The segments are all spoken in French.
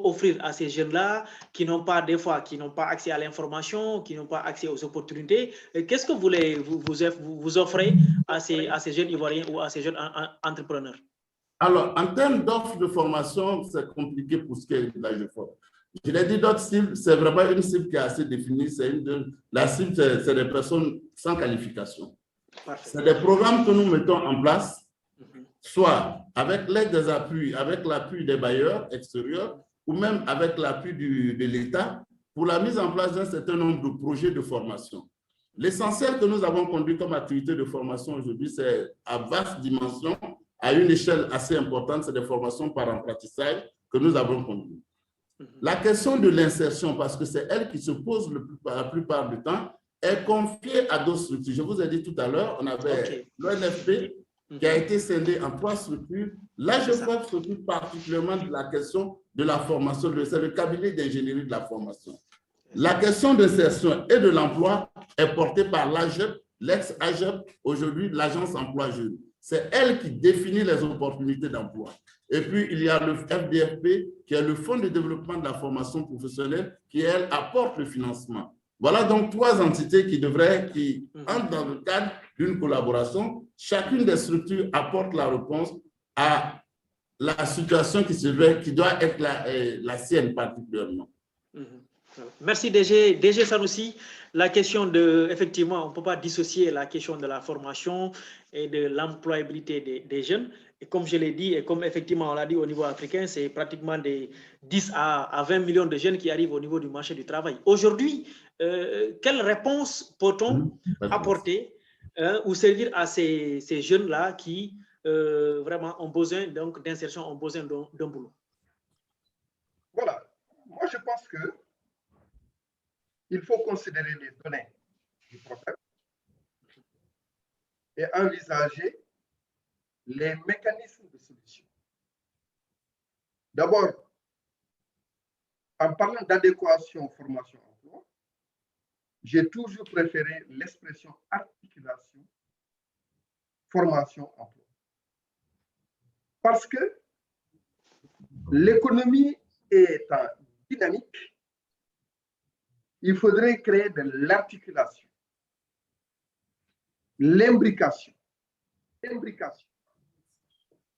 offrir à ces jeunes-là qui n'ont pas, des fois, qui n'ont pas accès à l'information, qui n'ont pas accès aux opportunités? Qu'est-ce que vous offrez à ces jeunes Ivoiriens ou à ces jeunes entrepreneurs? Alors, en termes d'offres de formation, c'est compliqué pour ce qui est de l'AGEFOP. Je l'ai dit, d'autres cibles, c'est vraiment une cible qui est assez définie. La cible, c'est des personnes sans qualification. C'est des programmes que nous mettons en place, soit avec l'aide des appuis, avec l'appui des bailleurs extérieurs, ou même avec l'appui de l'État, pour la mise en place d'un certain nombre de projets de formation. L'essentiel que nous avons conduit comme activité de formation aujourd'hui, c'est à vaste dimension, à une échelle assez importante, c'est des formations par apprentissage que nous avons conduites. La question de l'insertion, parce que c'est elle qui se pose la plupart du temps, est confiée à d'autres structures. Je vous ai dit tout à l'heure, on avait l'ONFP qui a été scindé en 3 structures. L'AGEFOP s'occupe particulièrement de la question de la formation, c'est le cabinet d'ingénierie de la formation. La question d'insertion et de l'emploi est portée par l'AGEP, l'ex-AGEP, aujourd'hui l'Agence Emploi Jeune. C'est elle qui définit les opportunités d'emploi. Et puis, il y a le FDFP, qui est le Fonds de développement de la formation professionnelle, qui, elle, apporte le financement. Voilà donc 3 entités qui entrent dans le cadre d'une collaboration. Chacune des structures apporte la réponse à la situation qui doit être la sienne particulièrement. Merci DG Sanoussi. La question effectivement, on ne peut pas dissocier la question de la formation et de l'employabilité des jeunes. Et comme je l'ai dit, et comme effectivement on l'a dit au niveau africain, c'est pratiquement des 10 à 20 millions de jeunes qui arrivent au niveau du marché du travail. Aujourd'hui, quelle réponse peut-on apporter ou servir à ces jeunes-là qui vraiment ont besoin d'insertion, ont besoin d'un boulot? Voilà. Moi, je pense que il faut considérer les données du problème et envisager les mécanismes de solution. D'abord, en parlant d'adéquation formation-emploi, j'ai toujours préféré l'expression articulation formation-emploi. Parce que l'économie étant dynamique, il faudrait créer de l'articulation, l'imbrication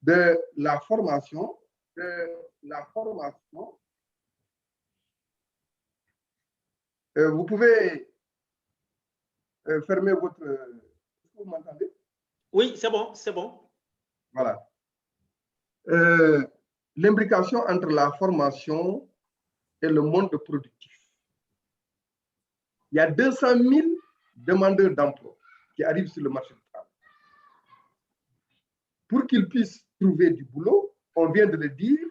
de la formation, vous pouvez fermer votre... Est-ce que vous m'entendez? Oui, c'est bon, c'est bon. Voilà. L'imbrication entre la formation et le monde productif. Il y a 200 000 demandeurs d'emploi qui arrivent sur le marché du travail. Pour qu'ils puissent trouver du boulot, on vient de le dire,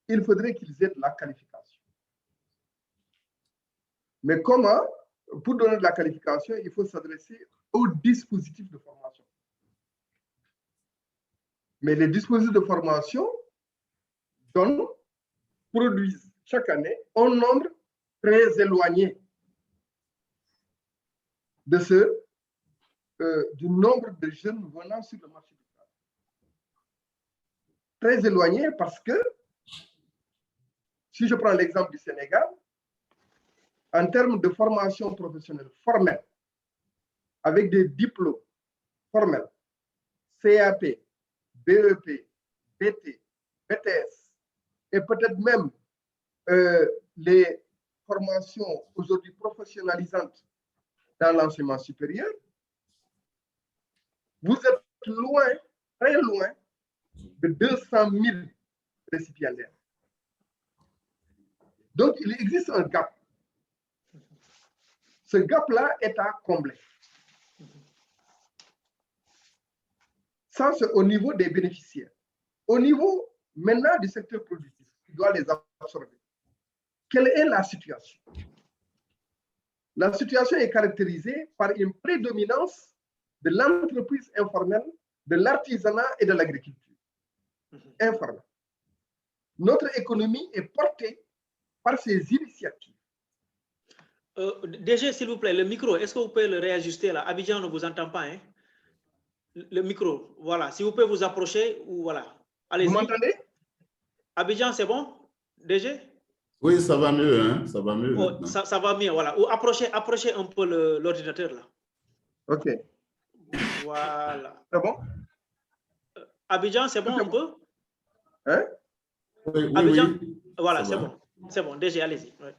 il faudrait qu'ils aient de la qualification. Mais comment? Pour donner de la qualification, il faut s'adresser au dispositif de formation. Mais les dispositifs de formation produisent chaque année un nombre très éloigné du nombre de jeunes venant sur le marché du travail. Très éloigné parce que, si je prends l'exemple du Sénégal, en termes de formation professionnelle formelle, avec des diplômes formels, CAP, BEP, BT, BTS, et peut-être même les formations aujourd'hui professionnalisantes dans l'enseignement supérieur, vous êtes loin, très loin de 200 000 récipiendaires. Donc, il existe un gap. Ce gap-là est à combler. Ça, c'est au niveau des bénéficiaires. Au niveau maintenant du secteur productif, qui doit les absorber. Quelle est la situation? La situation est caractérisée par une prédominance de l'entreprise informelle, de l'artisanat et de l'agriculture informelle. Notre économie est portée par ces initiatives. DG, s'il vous plaît, le micro, est-ce que vous pouvez le réajuster là? Abidjan ne vous entend pas, hein? Le micro, voilà. Si vous pouvez vous approcher, ou voilà. Allez-y. Vous m'entendez? Abidjan, c'est bon? DG? Oui, ça va mieux, hein? Ça va mieux. Oh, ça va mieux, voilà. Ou approchez un peu l'ordinateur, là. OK. Voilà. C'est bon? Abidjan, c'est bon un peu? Hein? Oui, Abidjan? oui. Voilà, c'est bon. C'est bon, DG, allez-y. Ouais.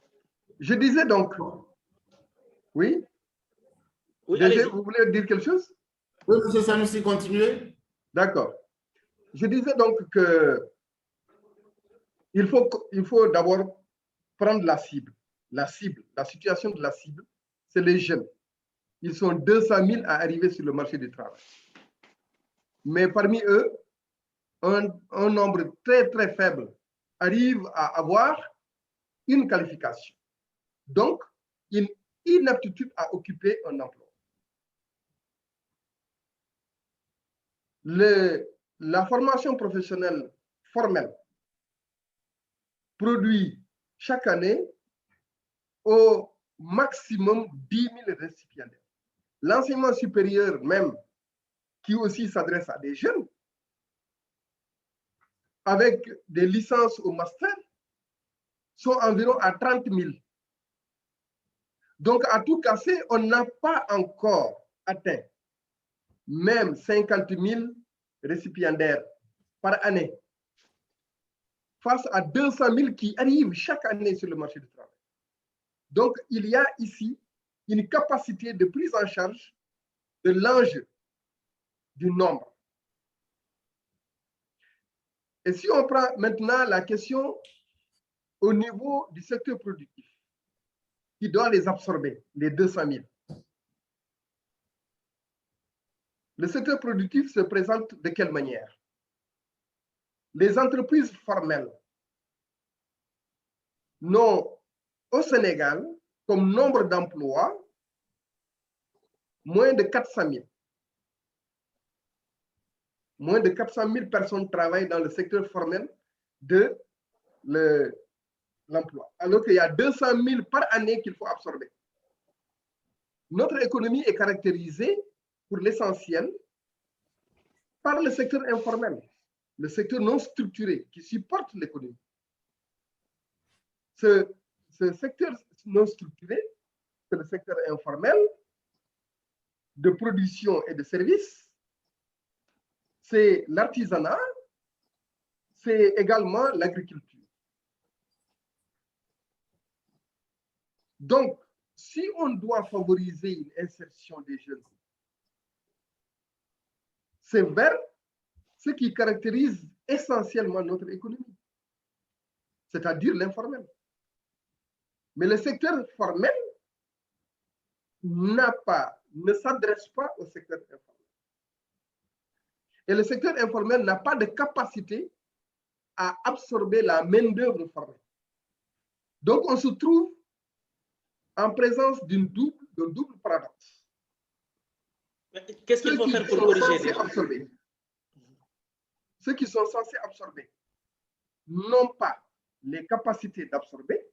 Je disais donc, oui? Oui, DG, allez-y. vous voulez dire quelque chose? Oui, M. Sanoussi, continuez. D'accord. Je disais donc que il faut d'abord prendre la cible. La situation de la cible, c'est les jeunes. Ils sont 200 000 à arriver sur le marché du travail. Mais parmi eux, un nombre très, très faible arrive à avoir une qualification. Donc, une inaptitude à occuper un emploi. La formation professionnelle formelle produit chaque année au maximum 10 000 récipiendaires. L'enseignement supérieur même, qui aussi s'adresse à des jeunes, avec des licences au master, sont environ à 30 000. Donc, à tout casser, on n'a pas encore atteint même 50 000 récipiendaires par année, face à 200 000 qui arrivent chaque année sur le marché du travail. Donc, il y a ici une capacité de prise en charge de l'enjeu du nombre. Et si on prend maintenant la question au niveau du secteur productif, qui doit les absorber, les 200 000. Le secteur productif se présente de quelle manière? Les entreprises formelles n'ont au Sénégal, comme nombre d'emplois, moins de 400 000. Moins de 400 000 personnes travaillent dans le secteur formel de l'emploi, alors qu'il y a 200 000 par année qu'il faut absorber. Notre économie est caractérisée, pour l'essentiel, par le secteur informel, le secteur non structuré qui supporte l'économie. Ce secteur non structuré, c'est le secteur informel de production et de services, c'est l'artisanat, c'est également l'agriculture. Donc, si on doit favoriser une insertion des jeunes, c'est vers ce qui caractérise essentiellement notre économie, c'est-à-dire l'informel. Mais le secteur formel ne s'adresse pas au secteur informel. Et le secteur informel n'a pas de capacité à absorber la main-d'œuvre formelle. Donc, on se trouve en présence d'un double paradoxe. Qu'est-ce qu'il faut faire pour corriger? Ceux qui sont censés absorber n'ont pas les capacités d'absorber,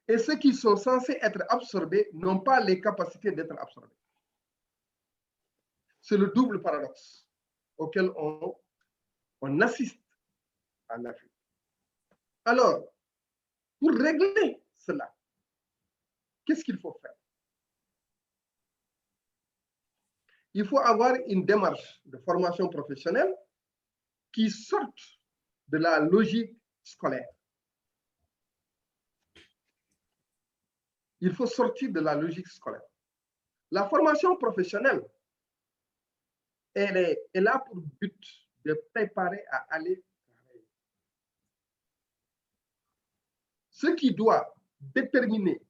et ceux qui sont censés être absorbés n'ont pas les capacités d'être absorbés. C'est le double paradoxe auquel on assiste en Afrique. Alors, pour régler cela, qu'est-ce qu'il faut faire? Il faut avoir une démarche de formation professionnelle qui sorte de la logique scolaire. Il faut sortir de la logique scolaire. La formation professionnelle, elle a pour but de préparer à aller travailler. Ce qui doit déterminer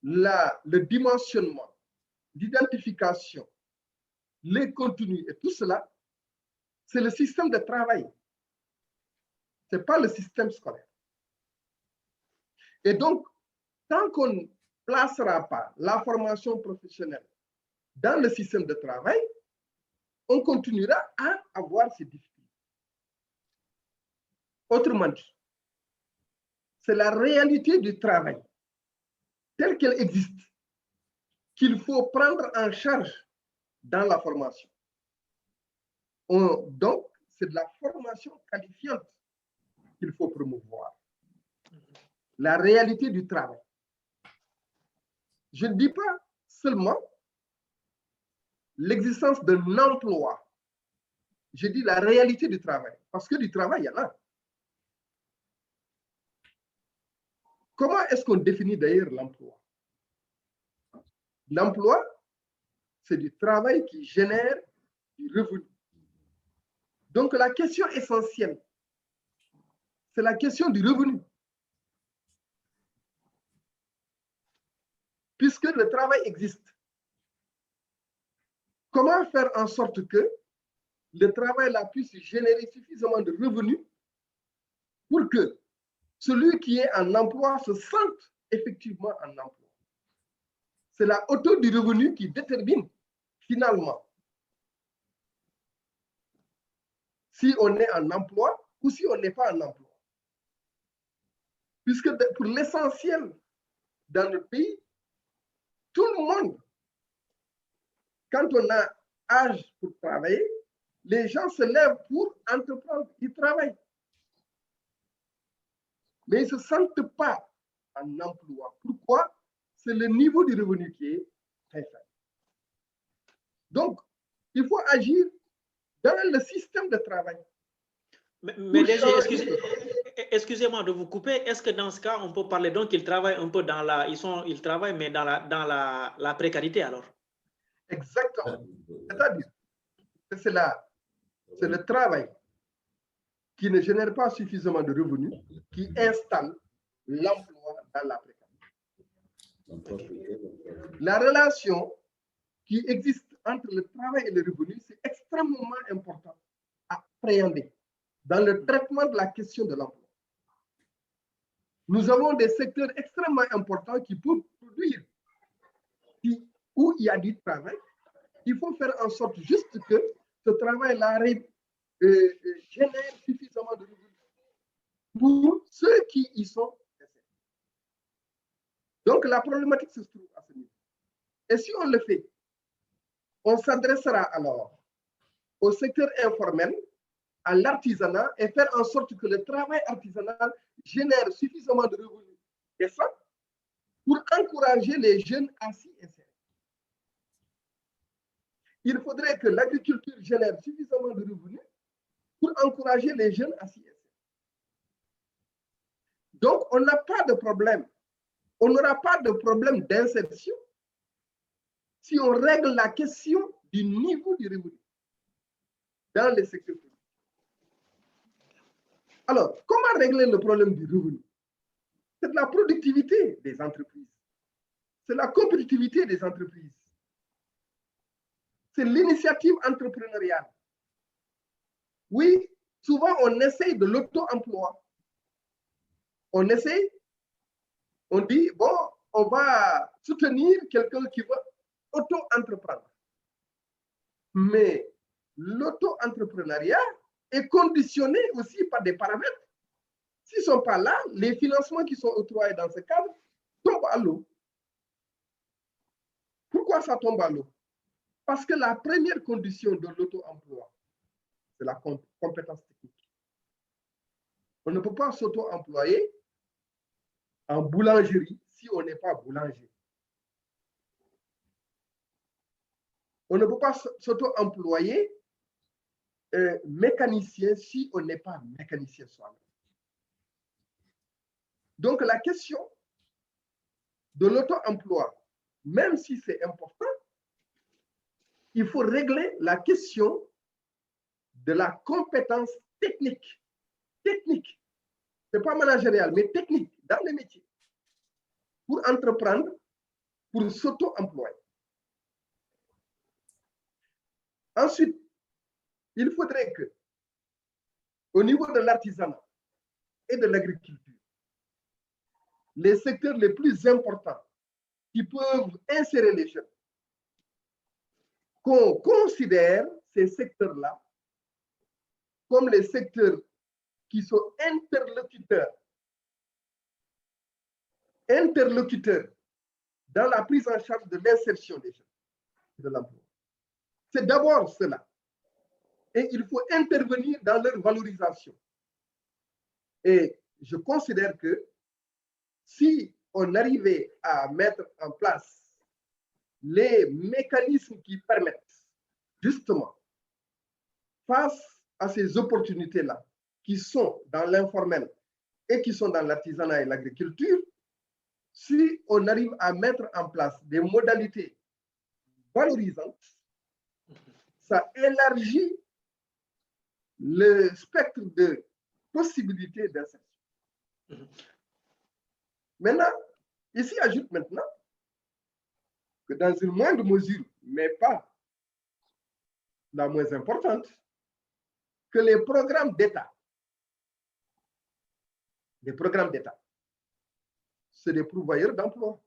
le dimensionnement, l'identification, les contenus et tout cela, c'est le système de travail. Ce n'est pas le système scolaire. Et donc, tant qu'on ne placera pas la formation professionnelle dans le système de travail, on continuera à avoir ces difficultés. Autrement dit, c'est la réalité du travail telle qu'elle existe qu'il faut prendre en charge dans la formation. Donc, c'est de la formation qualifiante qu'il faut promouvoir. La réalité du travail. Je ne dis pas seulement l'existence d'un emploi. Je dis la réalité du travail. Parce que du travail, il y en a. Comment est-ce qu'on définit d'ailleurs l'emploi? L'emploi, c'est du travail qui génère du revenu. Donc la question essentielle, c'est la question du revenu. Puisque le travail existe, comment faire en sorte que le travail là puisse générer suffisamment de revenus pour que celui qui est en emploi se sente effectivement en emploi? C'est la hauteur du revenu qui détermine finalement si on est en emploi ou si on n'est pas en emploi. Puisque pour l'essentiel dans le pays, tout le monde, quand on a âge pour travailler, les gens se lèvent pour entreprendre, ils travaillent. Mais ils ne se sentent pas en emploi. Pourquoi? C'est le niveau du revenu qui est très faible. Donc, il faut agir dans le système de travail. Mais déjà, excusez-moi de vous couper. Est-ce que dans ce cas, on peut parler donc qu'ils travaillent un peu dans la... Ils travaillent, mais dans la précarité alors? Exactement. C'est-à-dire que c'est le travail qui ne génère pas suffisamment de revenus qui installe l'emploi dans la précarité. La relation qui existe entre le travail et le revenu, c'est extrêmement important à appréhender dans le traitement de la question de l'emploi. Nous avons des secteurs extrêmement importants qui peuvent produire, où il y a du travail. Il faut faire en sorte juste que ce travail-là génère suffisamment de revenus pour ceux qui y sont nécessaires. Donc, la problématique se trouve à ce niveau. Et si on le fait, on s'adressera alors au secteur informel, à l'artisanat, et faire en sorte que le travail artisanal génère suffisamment de revenus. Et ça, pour encourager les jeunes à s'y insérer. Il faudrait que l'agriculture génère suffisamment de revenus pour encourager les jeunes à s'y insérer. Donc, on n'a pas de problème. On n'aura pas de problème d'insertion si on règle la question du niveau du revenu dans les secteurs publics. Alors, comment régler le problème du revenu? C'est de la productivité des entreprises. C'est la compétitivité des entreprises. C'est l'initiative entrepreneuriale. Oui, souvent on essaye de l'auto-emploi. On essaye, on dit, bon, on va soutenir quelqu'un qui veut auto-entreprendre. Mais l'auto-entrepreneuriat est conditionné aussi par des paramètres. S'ils ne sont pas là, les financements qui sont octroyés dans ce cadre tombent à l'eau. Pourquoi ça tombe à l'eau? Parce que la première condition de l'auto-emploi, c'est la compétence technique. On ne peut pas s'auto-employer en boulangerie si on n'est pas boulanger. On ne peut pas s'auto-employer mécanicien si on n'est pas mécanicien soi-même. Donc la question de l'auto-emploi, même si c'est important, il faut régler la question de la compétence technique. Technique. Ce n'est pas managérial, mais technique, dans les métiers. Pour entreprendre, pour s'auto-employer. Ensuite, il faudrait que, au niveau de l'artisanat et de l'agriculture, les secteurs les plus importants qui peuvent insérer les jeunes, qu'on considère ces secteurs-là comme les secteurs qui sont interlocuteurs dans la prise en charge de l'insertion des jeunes de l'emploi. C'est d'abord cela. et il faut intervenir dans leur valorisation. Et je considère que si on arrivait à mettre en place les mécanismes qui permettent justement, face à ces opportunités-là, qui sont dans l'informel et qui sont dans l'artisanat et l'agriculture, si on arrive à mettre en place des modalités valorisantes, ça élargit le spectre de possibilités d'insertion. Maintenant, ici ajoute maintenant que dans une moindre mesure, mais pas la moins importante, que les programmes d'État, c'est des pourvoyeurs d'emplois.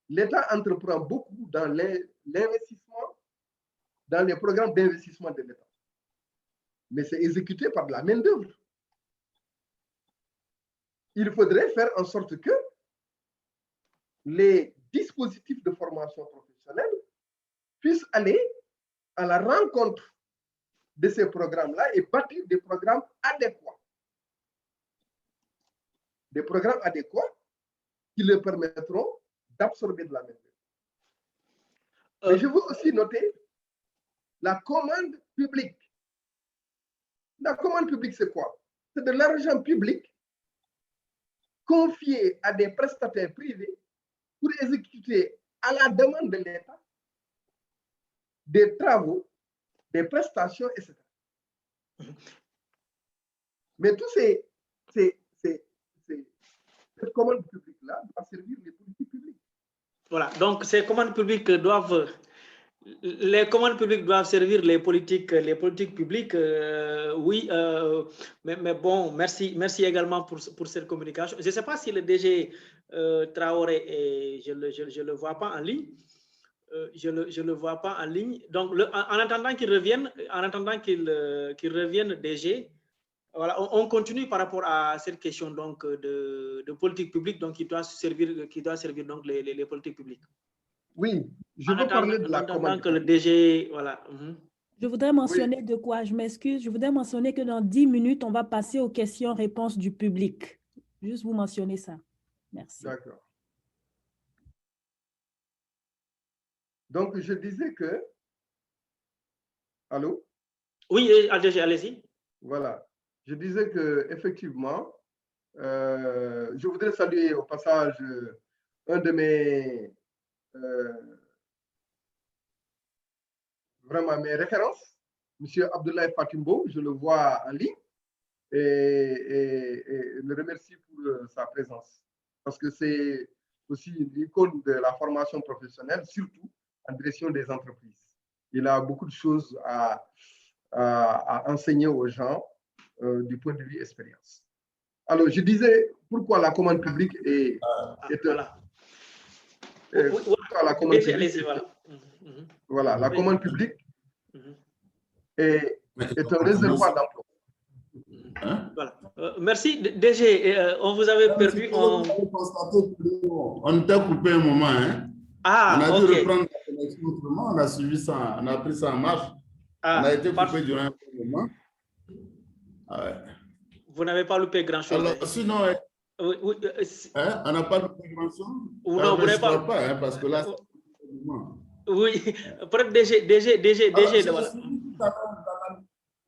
L'État entreprend beaucoup dans l'investissement, dans les programmes d'investissement de l'État. Mais c'est exécuté par de la main-d'œuvre. Il faudrait faire en sorte que les dispositifs de formation professionnelle puissent aller à la rencontre de ces programmes-là et bâtir des programmes adéquats. Des programmes adéquats qui leur permettront d'absorber de la main-d'œuvre. Mais je veux aussi noter la commande publique. La commande publique, c'est quoi? C'est de l'argent public confié à des prestataires privés pour exécuter à la demande de l'État des travaux, des prestations, etc. Mais tous cette commande publique-là doit servir les politiques publiques. Voilà, donc ces commandes publiques doivent... Les commandes publiques doivent servir les politiques publiques, oui, mais bon, merci également pour cette communication. Je ne sais pas si le DG Traoré, je le vois pas en ligne, je le vois pas en ligne. Donc, en attendant qu'il revienne, DG, voilà, on continue par rapport à cette question donc de politique publique, donc qui doit servir donc les politiques publiques. Oui, je veux parler de la commande. Que le DG, voilà. Je voudrais mentionner de quoi, je m'excuse, je voudrais mentionner que dans 10 minutes, on va passer aux questions-réponses du public. Juste vous mentionner ça. Merci. D'accord. Donc, je disais que... Allô? Oui, DG, allez-y. Voilà. Je disais que effectivement, je voudrais saluer au passage un de mes... vraiment mes références, M. Abdoulaye Fatimbo, je le vois en ligne et le remercie pour sa présence parce que c'est aussi une icône de la formation professionnelle, surtout en direction des entreprises. Il a beaucoup de choses à enseigner aux gens du point de vue expérience. Alors, je disais pourquoi la commande publique est voilà. La commande publique, voilà, la commande publique est un réservoir d'emploi. Voilà. Merci, DG. On vous avait perdu. On t'a coupé un moment. Hein? On a dû reprendre la connexion autrement. On a suivi ça, on a pris ça en marche. On a été coupé durant un moment. Vous n'avez pas loupé grand-chose. Alors, sinon, oui, hein, on n'a pas loupé grand-chose. Non, vous n'avez pas. Hein, parce que là, oui, peut-être DG. Voilà.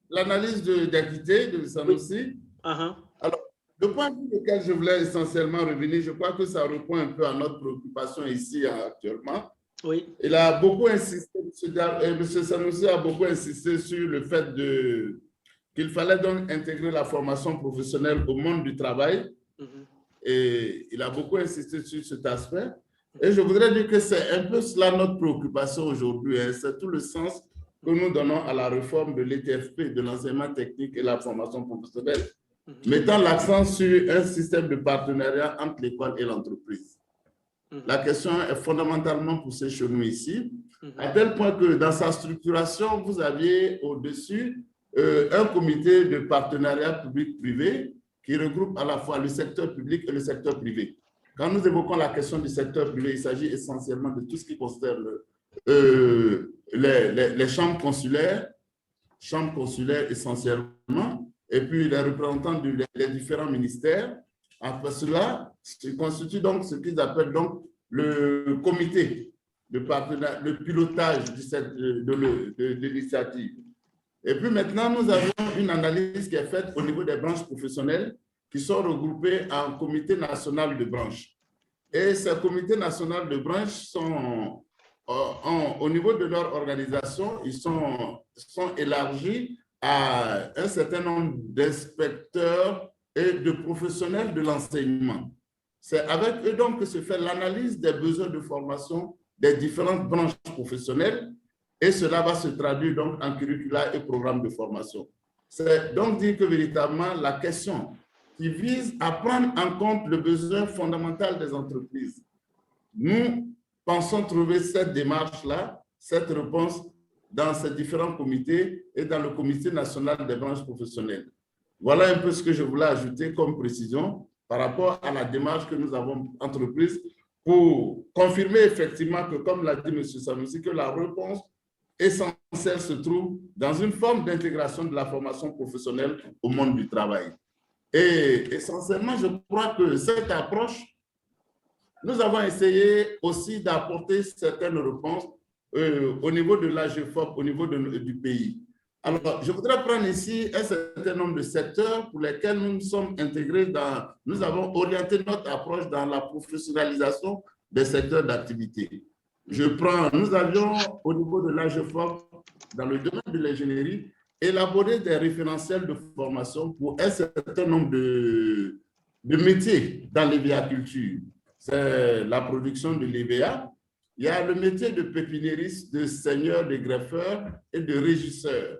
L'analyse d'équité de Sanoussi. Alors, le point sur lequel je voulais essentiellement revenir, je crois que ça répond un peu à notre préoccupation ici actuellement. Oui. Il a beaucoup insisté, M. Sanoussi a beaucoup insisté sur le fait qu'il fallait donc intégrer la formation professionnelle au monde du travail. Et il a beaucoup insisté sur cet aspect. Et je voudrais dire que c'est un peu cela notre préoccupation aujourd'hui. Hein. C'est tout le sens que nous donnons à la réforme de l'ETFP, de l'enseignement technique et la formation professionnelle, mettant l'accent sur un système de partenariat entre l'école et l'entreprise. La question est fondamentalement poussée chez nous ici, à tel point que dans sa structuration, vous aviez au-dessus un comité de partenariat public-privé qui regroupe à la fois le secteur public et le secteur privé. Quand nous évoquons la question du secteur privé, il s'agit essentiellement de tout ce qui concerne les chambres consulaires, chambres consulaires essentiellement, et puis les représentants des différents ministères. Après cela, se constitue donc ce qu'ils appellent donc le comité de partenariat, le pilotage de l'initiative. Et puis maintenant, nous avons une analyse qui est faite au niveau des branches professionnelles qui sont regroupées en comité national de branches. Et ces comités nationaux de branches sont, au niveau de leur organisation, ils sont élargis à un certain nombre d'inspecteurs et de professionnels de l'enseignement. C'est avec eux donc que se fait l'analyse des besoins de formation des différentes branches professionnelles et cela va se traduire donc en curricula et programmes de formation. C'est donc dire que véritablement la question qui vise à prendre en compte le besoin fondamental des entreprises. Nous pensons trouver cette démarche-là, cette réponse dans ces différents comités et dans le comité national des branches professionnelles. Voilà un peu ce que je voulais ajouter comme précision par rapport à la démarche que nous avons entreprise pour confirmer effectivement que, comme l'a dit M. Sanoussi, que la réponse essentielle se trouve dans une forme d'intégration de la formation professionnelle au monde du travail. Et essentiellement, je crois que cette approche, nous avons essayé aussi d'apporter certaines réponses au niveau de l'AGEFOP, au niveau du pays. Alors, je voudrais prendre ici un certain nombre de secteurs pour lesquels nous sommes intégrés nous avons orienté notre approche dans la professionnalisation des secteurs d'activité. Nous avions au niveau de l'AGEFOP, dans le domaine de l'ingénierie, élaboré des référentiels de formation pour un certain nombre de métiers dans l'hévéaculture. C'est la production de l'hévéa. Il y a le métier de pépiniériste, de seigneur, de greffeur et de régisseur.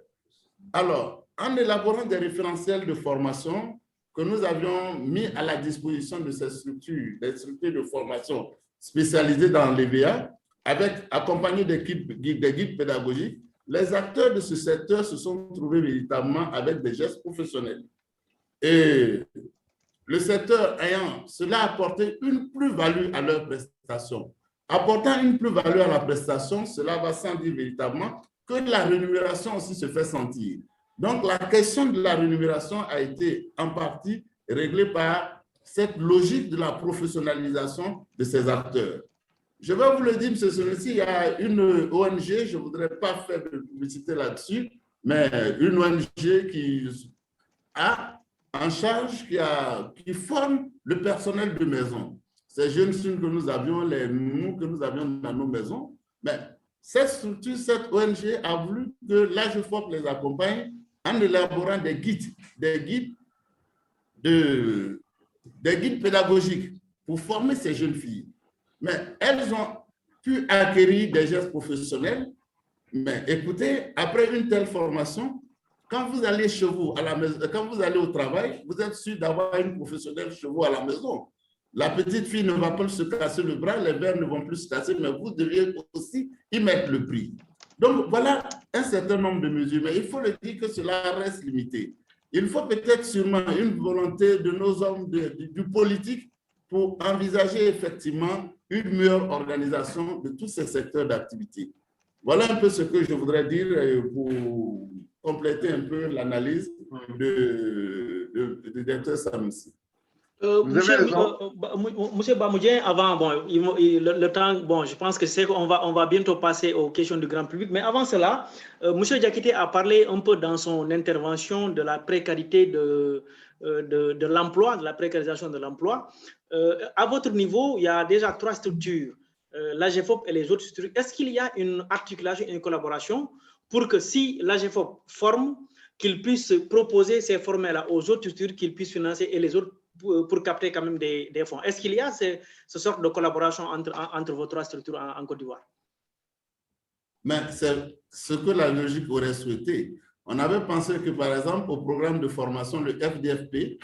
Alors, en élaborant des référentiels de formation que nous avions mis à la disposition de ces structures, des structures de formation spécialisées dans l'hévéa, accompagnés des guides pédagogiques, les acteurs de ce secteur se sont trouvés véritablement avec des gestes professionnels. Et le secteur ayant cela apporté une plus-value à leurs prestations. Apportant une plus-value à la prestation, cela va sans dire véritablement que la rémunération aussi se fait sentir. Donc, la question de la rémunération a été en partie réglée par cette logique de la professionnalisation de ces acteurs. Je vais vous le dire, M. Sanoussi, il y a une ONG, je ne voudrais pas faire de publicité là-dessus, mais une ONG qui a en charge, qui forme le personnel de maison. Ces jeunes filles que nous avions, les nounous que nous avions dans nos maisons, mais cette structure, cette ONG a voulu que l'AGEFOP les accompagne en élaborant des guides pédagogiques pour former ces jeunes filles. Mais elles ont pu acquérir des gestes professionnels. Mais écoutez, après une telle formation, quand vous allez chez vous, à la maison, quand vous allez au travail, vous êtes sûr d'avoir une professionnelle chez vous à la maison. La petite fille ne va pas se casser le bras, les verres ne vont plus se casser, mais vous devez aussi y mettre le prix. Donc, voilà un certain nombre de mesures, mais il faut le dire que cela reste limité. Il faut peut-être sûrement une volonté de nos hommes du politique pour envisager effectivement une meilleure organisation de tous ces secteurs d'activité. Voilà un peu ce que je voudrais dire pour compléter un peu l'analyse de Dr Sanoussi. Monsieur Bamoudien, avant, bon, le temps, bon, je pense que c'est qu'on va bientôt passer aux questions du grand public, mais avant cela, Monsieur Diakité a parlé un peu dans son intervention de la précarité de l'emploi, de la précarisation de l'emploi. À votre niveau, il y a déjà 3 structures, l'AGEFOP et les autres structures. Est-ce qu'il y a une articulation, une collaboration pour que si l'AGEFOP forme, qu'il puisse proposer ces formats-là aux autres structures, qu'ils puissent financer et les autres pour capter quand même des fonds? Est-ce qu'il y a ce sorte de collaboration entre vos 3 structures en Côte d'Ivoire? Mais c'est ce que la logique aurait souhaité. On avait pensé que, par exemple, au programme de formation, le FDFP,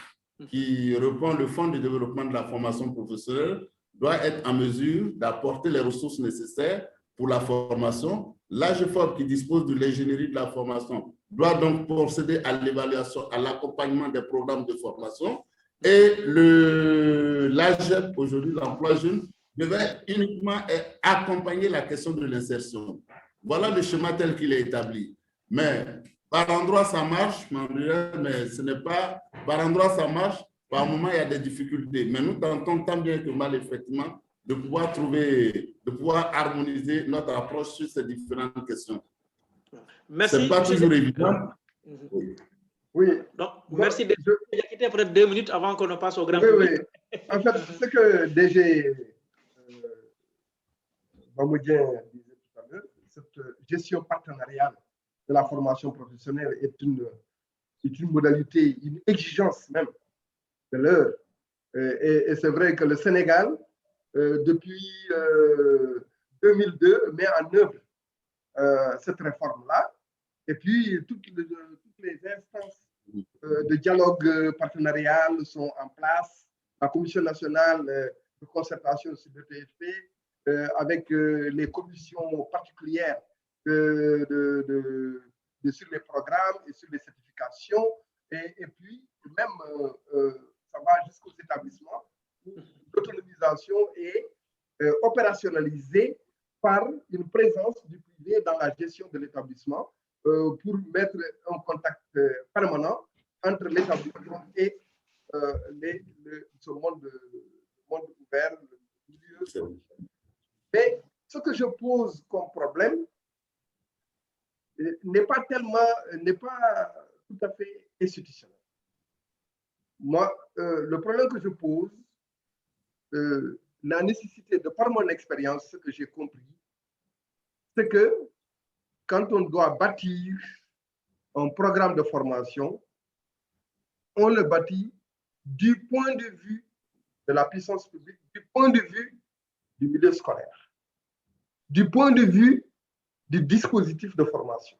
qui reprend le Fonds de développement de la formation professionnelle, doit être en mesure d'apporter les ressources nécessaires pour la formation. L'AGEFOP, qui dispose de l'ingénierie de la formation, doit donc procéder à l'évaluation, à l'accompagnement des programmes de formation. Et l'AGEP, aujourd'hui, l'emploi jeune, devait uniquement accompagner la question de l'insertion. Voilà le schéma tel qu'il est établi. Mais par endroit ça marche, mais ce n'est pas, par endroit ça marche, par moment il y a des difficultés. Mais nous tentons tant bien que mal, effectivement, de pouvoir trouver, de pouvoir harmoniser notre approche sur ces différentes questions. Merci. Ce n'est pas toujours évident. Oui. Oui. Donc, merci. J'ai quitté peut-être 2 minutes avant qu'on ne passe au grand public. Oui. En fait, ce que DG Mamoudien disait tout à l'heure, cette gestion partenariale de la formation professionnelle est une modalité, une exigence même de l'heure. Et c'est vrai que le Sénégal, depuis 2002, met en œuvre cette réforme-là. Et puis, toutes les instances de dialogue partenarial sont en place. La Commission nationale de concertation sur le TFP, avec les commissions particulières sur les programmes et sur les certifications. Et puis, même, ça va jusqu'aux établissements où l'autonomisation est opérationnalisée par une présence du privé dans la gestion de l'établissement pour mettre un contact permanent entre l'établissement et ce monde ouvert, le milieu. Mais ce que je pose comme problème n'est pas tout à fait institutionnel. Moi, le problème que je pose, la nécessité de par mon expérience, ce que j'ai compris, c'est que quand on doit bâtir un programme de formation, on le bâtit du point de vue de la puissance publique, du point de vue du milieu scolaire, du point de vue du dispositif de formation.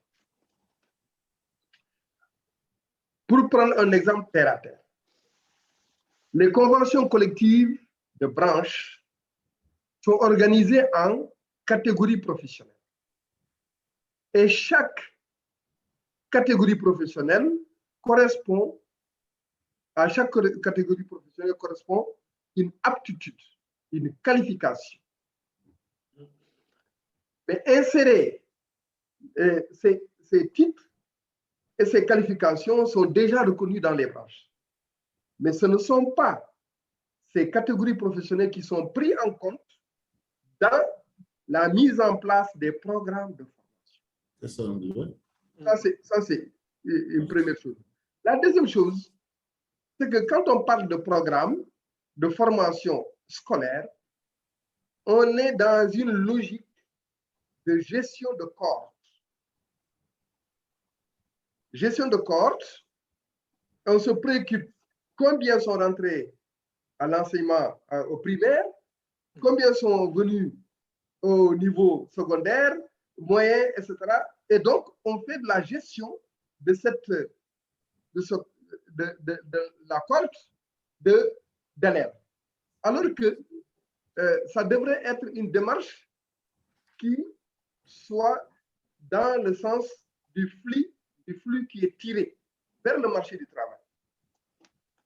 Pour prendre un exemple terre à terre, les conventions collectives de branches sont organisées en catégories professionnelles. Et chaque catégorie professionnelle correspond, à chaque catégorie professionnelle correspond une aptitude, une qualification. Mais insérer ces titres et ces qualifications sont déjà reconnus dans les branches. Mais ce ne sont pas ces catégories professionnelles qui sont prises en compte dans la mise en place des programmes de formation. Ça, c'est une première chose. La deuxième chose, c'est que quand on parle de programme de formation scolaire, on est dans une logique de gestion de cohorte. Gestion de cohorte, on se préoccupe combien sont rentrés à l'enseignement au primaire, combien sont venus au niveau secondaire, moyen, etc. Et donc, on fait de la gestion de la cohorte d'élèves. Alors que ça devrait être une démarche qui soit dans le sens du flux qui est tiré vers le marché du travail.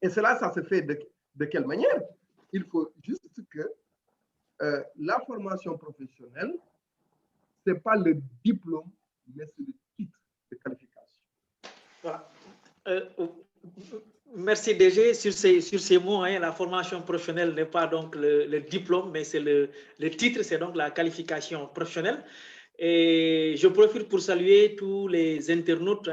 Et cela, ça se fait de quelle manière? Il faut juste que la formation professionnelle, ce n'est pas le diplôme, mais c'est le titre de qualification. Voilà. Merci DG sur ces mots. Hein, la formation professionnelle n'est pas donc le diplôme, mais c'est le titre, c'est donc la qualification professionnelle. Et je profite pour saluer tous les internautes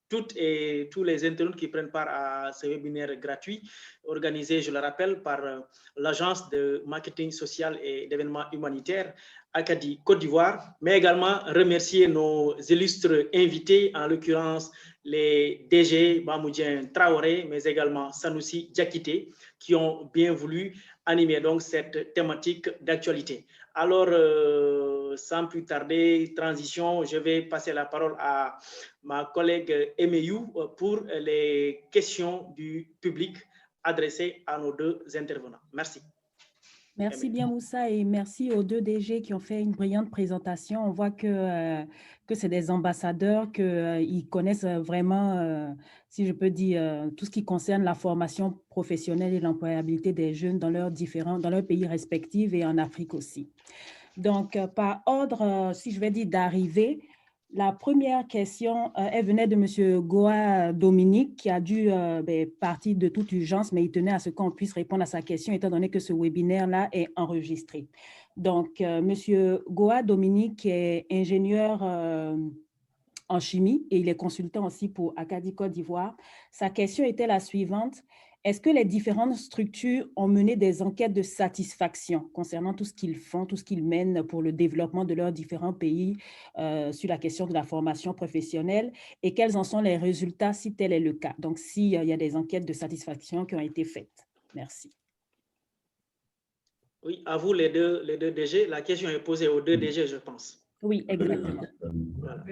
toutes et tous les internautes qui prennent part à ce webinaire gratuit organisé, je le rappelle, par l'Agence de marketing social et d'événements humanitaires Acadie Côte d'Ivoire, mais également remercier nos illustres invités, en l'occurrence les DG Mamoudien Traoré, mais également Sanoussi Diakité, qui ont bien voulu animer donc cette thématique d'actualité. Alors, sans plus tarder, transition, je vais passer la parole à ma collègue Emeyou pour les questions du public adressées à nos deux intervenants. Merci. Merci bien Moussa et merci aux deux DG qui ont fait une brillante présentation. On voit que c'est des ambassadeurs, qu'ils connaissent vraiment, si je peux dire, tout ce qui concerne la formation professionnelle et l'employabilité des jeunes dans leurs pays respectifs et en Afrique aussi. Donc, par ordre, si je vais dire d'arrivée, La première question, elle venait de M. Goa Dominique, qui a dû partir de toute urgence, mais il tenait à ce qu'on puisse répondre à sa question, étant donné que ce webinaire-là est enregistré. Donc, M. Goa Dominique est ingénieur en chimie et il est consultant aussi pour Acadie Côte d'Ivoire. Sa question était la suivante. Est-ce que les différentes structures ont mené des enquêtes de satisfaction concernant tout ce qu'ils font, tout ce qu'ils mènent pour le développement de leurs différents pays sur la question de la formation professionnelle et quels en sont les résultats si tel est le cas? Donc, s'il y a des enquêtes de satisfaction qui ont été faites. Merci. Oui, à vous les deux DG. La question est posée aux deux DG, je pense. Oui, exactement. Voilà.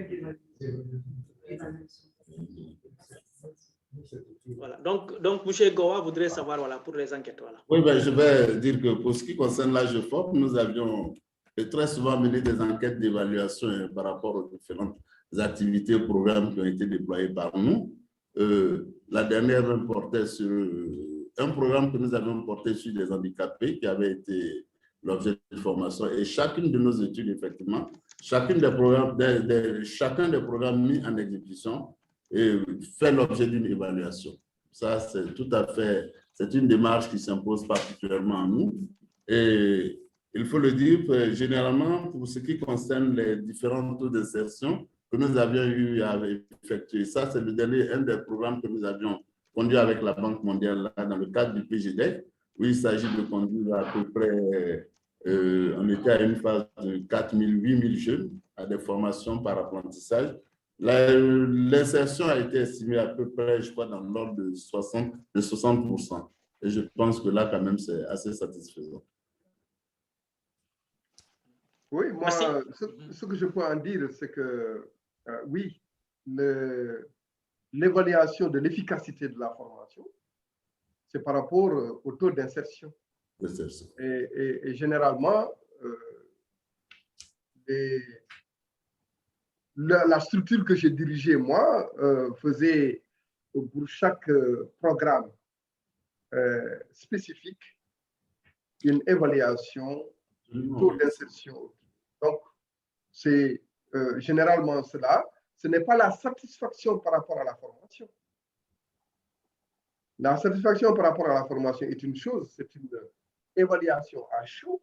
Voilà. Donc, M. Goa voudrait savoir voilà, pour les enquêtes. Voilà. Oui, ben, je vais dire que pour ce qui concerne l'AGEFOP, nous avions très souvent mené des enquêtes d'évaluation par rapport aux différentes activités et programmes qui ont été déployés par nous. La dernière portait sur un programme que nous avions porté sur les handicapés qui avait été l'objet de formation. Et chacune de nos études, effectivement, chacun des programmes mis en exécution fait l'objet d'une évaluation. Ça, c'est tout à fait, c'est une démarche qui s'impose particulièrement à nous. Et il faut le dire, généralement, pour ce qui concerne les différents taux d'insertion que nous avions eu à effectuer, ça, c'est le dernier, un des programmes que nous avions conduit avec la Banque mondiale là, dans le cadre du PGDEC, où il s'agit de conduire à peu près, on était à une phase de 4 000, 8 000 jeunes à des formations par apprentissage. L'insertion a été estimée à peu près, je crois, dans l'ordre de 60%. Et je pense que là, quand même, c'est assez satisfaisant. Oui, moi, ce que je peux en dire, c'est que, oui, l'évaluation de l'efficacité de la formation, c'est par rapport au taux d'insertion. Et généralement, la structure que j'ai dirigée, moi, faisait pour chaque programme spécifique une évaluation du taux d'insertion. Donc, c'est généralement cela. Ce n'est pas la satisfaction par rapport à la formation. La satisfaction par rapport à la formation est une chose, c'est une évaluation à chaud,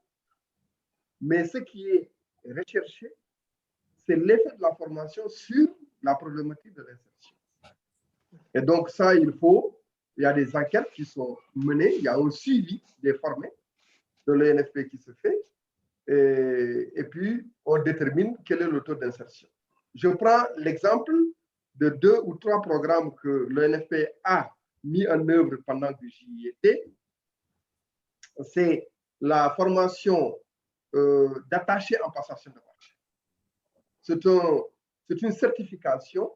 mais ce qui est recherché, c'est l'effet de la formation sur la problématique de l'insertion. Et donc ça, il y a des enquêtes qui sont menées, il y a un suivi des formés de l'ENFP qui se fait, et puis on détermine quel est le taux d'insertion. Je prends l'exemple de 2 ou 3 programmes que l'ENFP a mis en œuvre pendant que j'y étais. C'est la formation d'attaché en passation de marché. C'est une certification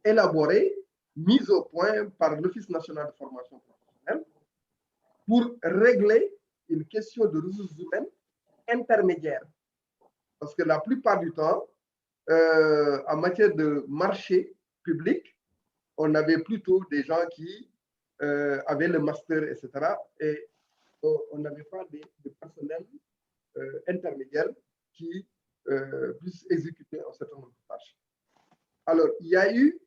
élaborée, mise au point par l'Office national de formation professionnelle pour régler une question de ressources humaines intermédiaires. Parce que la plupart du temps, en matière de marché public, on avait plutôt des gens qui avaient le master, etc. Et on n'avait pas de personnel intermédiaire qui puisse exécuter un certain nombre de tâches. Alors, il y a eu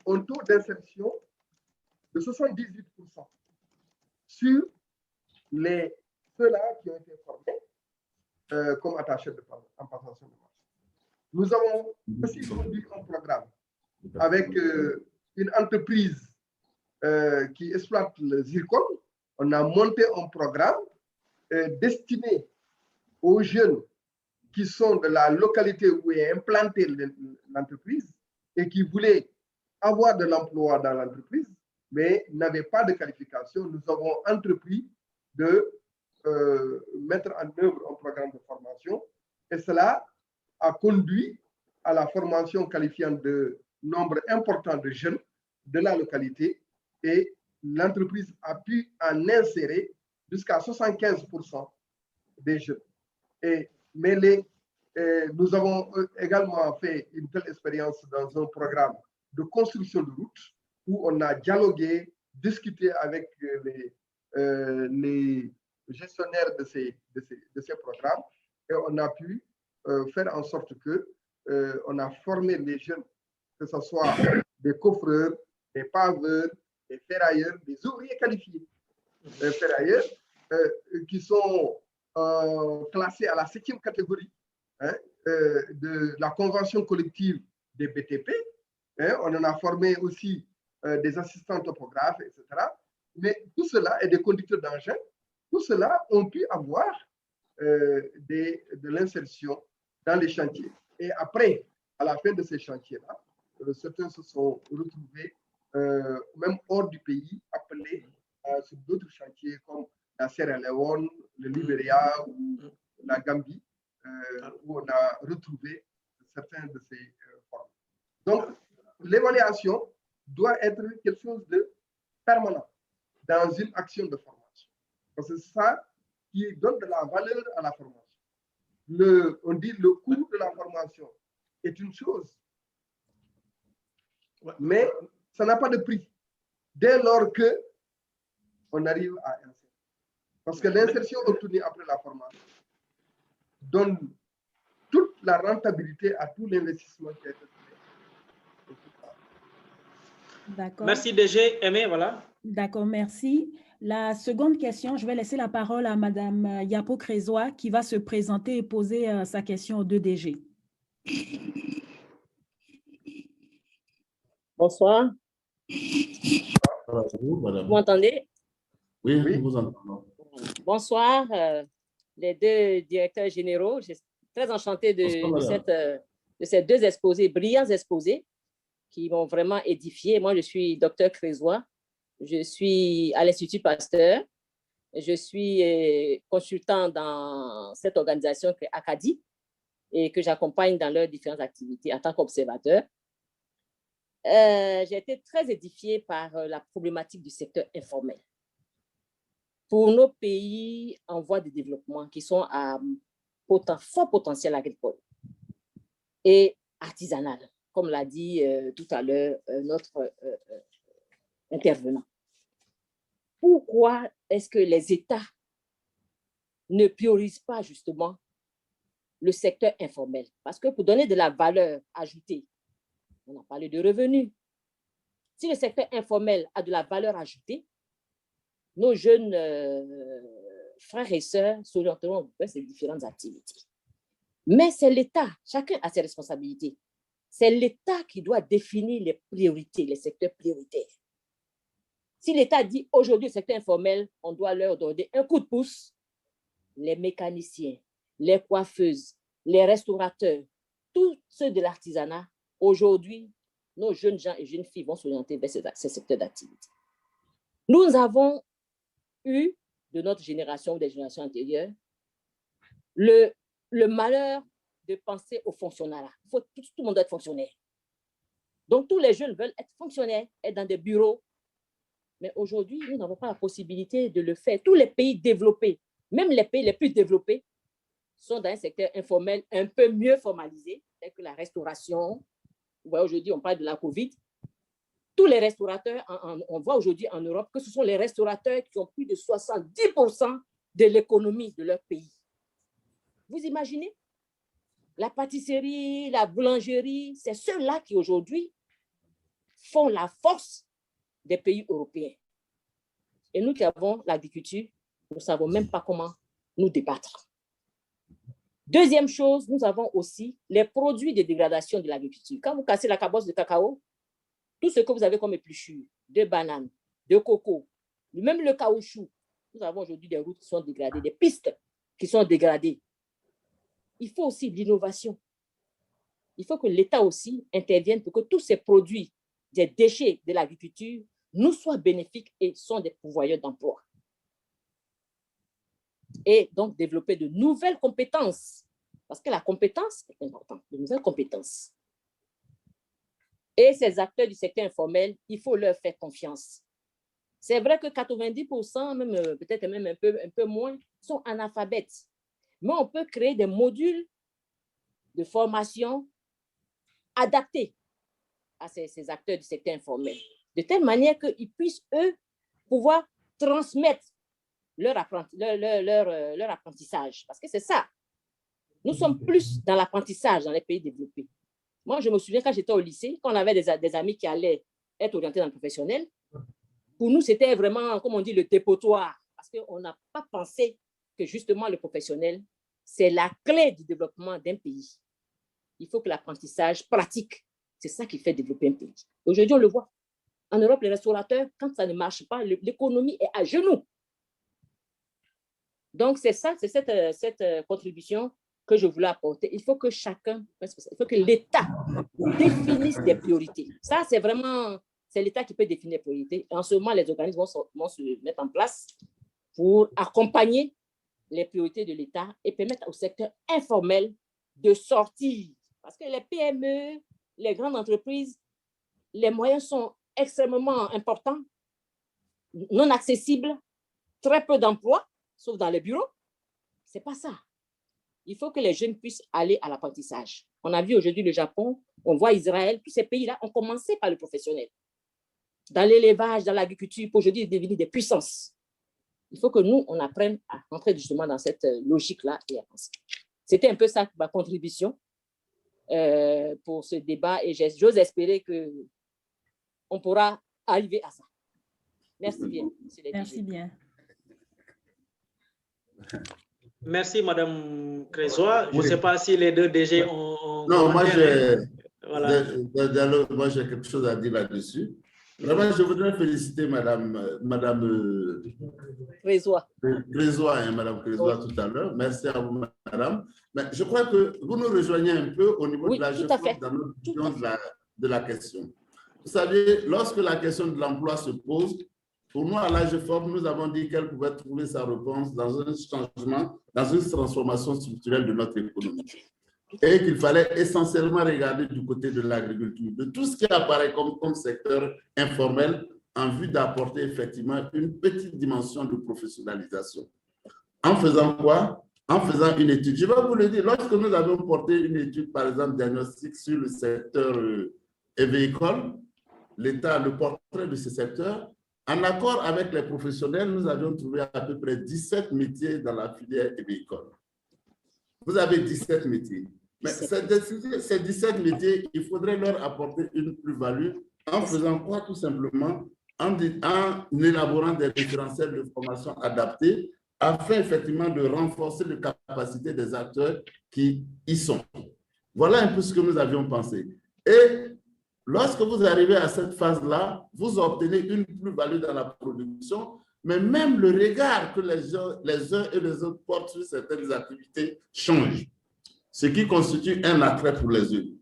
un taux d'insertion de 78% sur ceux-là qui ont été formés comme attachés en passation de marché. Nous avons aussi conduit un programme avec une entreprise qui exploite le zircon. On a monté un programme destiné aux jeunes qui sont de la localité où est implantée l'entreprise et qui voulaient avoir de l'emploi dans l'entreprise, mais n'avaient pas de qualification. Nous avons entrepris de mettre en œuvre un programme de formation et cela a conduit à la formation qualifiant de nombre important de jeunes de la localité et l'entreprise a pu en insérer jusqu'à 75% des jeunes. Mais nous avons également fait une telle expérience dans un programme de construction de routes où on a dialogué, discuté avec les gestionnaires de ces programmes et on a pu faire en sorte que on a formé les jeunes, que ce soit des coffreurs, des paveurs, des ferrailleurs, des ouvriers qualifiés. Ferrailleurs qui sont classés à la 7e catégorie de la convention collective des BTP. On en a formé aussi des assistants topographes, etc. Mais tout cela est des conducteurs d'engins. Tout cela ont pu avoir de l'insertion dans les chantiers. Et après, à la fin de ces chantiers-là, certains se sont retrouvés même hors du pays, appelés sur d'autres chantiers comme la Sierra Leone, le Libéria ou la Gambie, où on a retrouvé certains de ces formes. Donc, l'évaluation doit être quelque chose de permanent dans une action de formation. Parce que c'est ça qui donne de la valeur à la formation. On dit le coût de la formation est une chose, mais ça n'a pas de prix dès lors que on arrive à insérer. Parce que l'insertion obtenue après la formation donne toute la rentabilité à tout l'investissement qui a été fait. D'accord. Merci DG. Aimé, voilà. D'accord, merci. La seconde question, je vais laisser la parole à Madame Yapo Crézois qui va se présenter et poser sa question aux 2 DG. Bonsoir. Vous m'entendez? Oui, oui, vous entendons. Bonsoir, les 2 directeurs généraux. Je suis très enchantée de ces 2 exposés, brillants exposés, qui m'ont vraiment édifié. Moi, je suis docteur Crézois. Je suis à l'Institut Pasteur. Je suis consultant dans cette organisation qui est Acadie et que j'accompagne dans leurs différentes activités en tant qu'observateur. J'ai été très édifiée par la problématique du secteur informel. Pour nos pays en voie de développement qui sont à fort potentiel agricole et artisanal, comme l'a dit tout à l'heure notre intervenant. Pourquoi est-ce que les États ne priorisent pas justement le secteur informel? Parce que pour donner de la valeur ajoutée, on a parlé de revenus. Si le secteur informel a de la valeur ajoutée, nos jeunes frères et sœurs s'orienteront vers ces différentes activités. Mais c'est l'État, chacun a ses responsabilités. C'est l'État qui doit définir les priorités, les secteurs prioritaires. Si l'État dit aujourd'hui, le secteur informel, on doit leur donner un coup de pouce, les mécaniciens, les coiffeuses, les restaurateurs, tous ceux de l'artisanat, aujourd'hui, nos jeunes gens et jeunes filles vont s'orienter vers ces secteurs d'activité. Nous avons eu, de notre génération ou des générations antérieures, le malheur de penser au fonctionnariat. Tout le monde doit être fonctionnaire. Donc, tous les jeunes veulent être fonctionnaires, être dans des bureaux. Mais aujourd'hui, nous n'avons pas la possibilité de le faire. Tous les pays développés, même les pays les plus développés, sont dans un secteur informel un peu mieux formalisé, tel que la restauration. Vous voyez, aujourd'hui, on parle de la COVID. Tous les restaurateurs, on voit aujourd'hui en Europe que ce sont les restaurateurs qui ont plus de 70% de l'économie de leur pays. Vous imaginez? La pâtisserie, la boulangerie, c'est ceux-là qui aujourd'hui font la force des pays européens. Et nous qui avons l'agriculture, nous ne savons même pas comment nous débattre. Deuxième chose, nous avons aussi les produits de dégradation de l'agriculture. Quand vous cassez la cabosse de cacao, tout ce que vous avez comme épluchure, de bananes, de coco, même le caoutchouc, nous avons aujourd'hui des routes qui sont dégradées, des pistes qui sont dégradées. Il faut aussi de l'innovation. Il faut que l'État aussi intervienne pour que tous ces produits, des déchets de l'agriculture, nous soient bénéfiques et sont des pourvoyeurs d'emploi. Et donc développer de nouvelles compétences, parce que la compétence est importante, de nouvelles compétences. Et ces acteurs du secteur informel, il faut leur faire confiance. C'est vrai que 90%, même peut-être même un peu moins, sont analphabètes. Mais on peut créer des modules de formation adaptés à ces acteurs du secteur informel, de telle manière qu'ils puissent, eux, pouvoir transmettre leur apprentissage. Parce que c'est ça. Nous sommes plus dans l'apprentissage dans les pays développés. Moi, je me souviens quand j'étais au lycée, quand on avait des amis qui allaient être orientés dans le professionnel, pour nous, c'était vraiment, comme on dit, le dépotoir. Parce qu'on n'a pas pensé que justement le professionnel, c'est la clé du développement d'un pays. Il faut que l'apprentissage pratique, c'est ça qui fait développer un pays. Aujourd'hui, on le voit. En Europe, les restaurateurs, quand ça ne marche pas, l'économie est à genoux. Donc, c'est ça, c'est cette contribution que je voulais apporter. Il faut que chacun, il faut que l'État définisse des priorités. Ça, c'est vraiment, c'est l'État qui peut définir les priorités. Et en ce moment, les organismes vont se mettre en place pour accompagner les priorités de l'État et permettre au secteur informel de sortir. Parce que les PME, les grandes entreprises, les moyens sont extrêmement importants, non accessibles, très peu d'emplois, sauf dans les bureaux. Ce n'est pas ça. Il faut que les jeunes puissent aller à l'apprentissage. On a vu aujourd'hui le Japon, on voit Israël, tous ces pays-là ont commencé par le professionnel. Dans l'élevage, dans l'agriculture, pour aujourd'hui devenir des puissances. Il faut que nous, on apprenne à entrer justement dans cette logique-là et avancer. C'était un peu ça ma contribution pour ce débat et j'ose espérer qu'on pourra arriver à ça. Merci bien. Merci bien. Merci, Madame Crésois. Je ne sais pas si les deux DG ont... Non, moi voilà. j'ai quelque chose à dire là-dessus. Vraiment, je voudrais féliciter Madame Crésois. Madame Crésois tout à l'heure. Merci à vous, Madame. Mais je crois que vous nous rejoignez un peu au niveau de la gestion dans notre vision de la question. Vous savez, lorsque la question de l'emploi se pose, pour nous, à l'AGEFOP, nous avons dit qu'elle pouvait trouver sa réponse dans un changement, dans une transformation structurelle de notre économie. Et qu'il fallait essentiellement regarder du côté de l'agriculture, de tout ce qui apparaît comme secteur informel, en vue d'apporter effectivement une petite dimension de professionnalisation. En faisant quoi? En faisant une étude. Je vais vous le dire, lorsque nous avons porté une étude, par exemple, diagnostic sur le secteur évéicole, l'État, le portrait de ce secteur, en accord avec les professionnels, nous avions trouvé à peu près 17 métiers dans la filière évéicole. Vous avez 17 métiers. Mais ces 17 métiers, il faudrait leur apporter une plus-value en faisant quoi? Tout simplement en élaborant des référentiels de formation adaptés afin effectivement de renforcer les capacités des acteurs qui y sont. Voilà un peu ce que nous avions pensé. Et lorsque vous arrivez à cette phase-là, vous obtenez une plus-value dans la production, mais même le regard que les uns et les autres portent sur certaines activités change, ce qui constitue un attrait pour les yeux.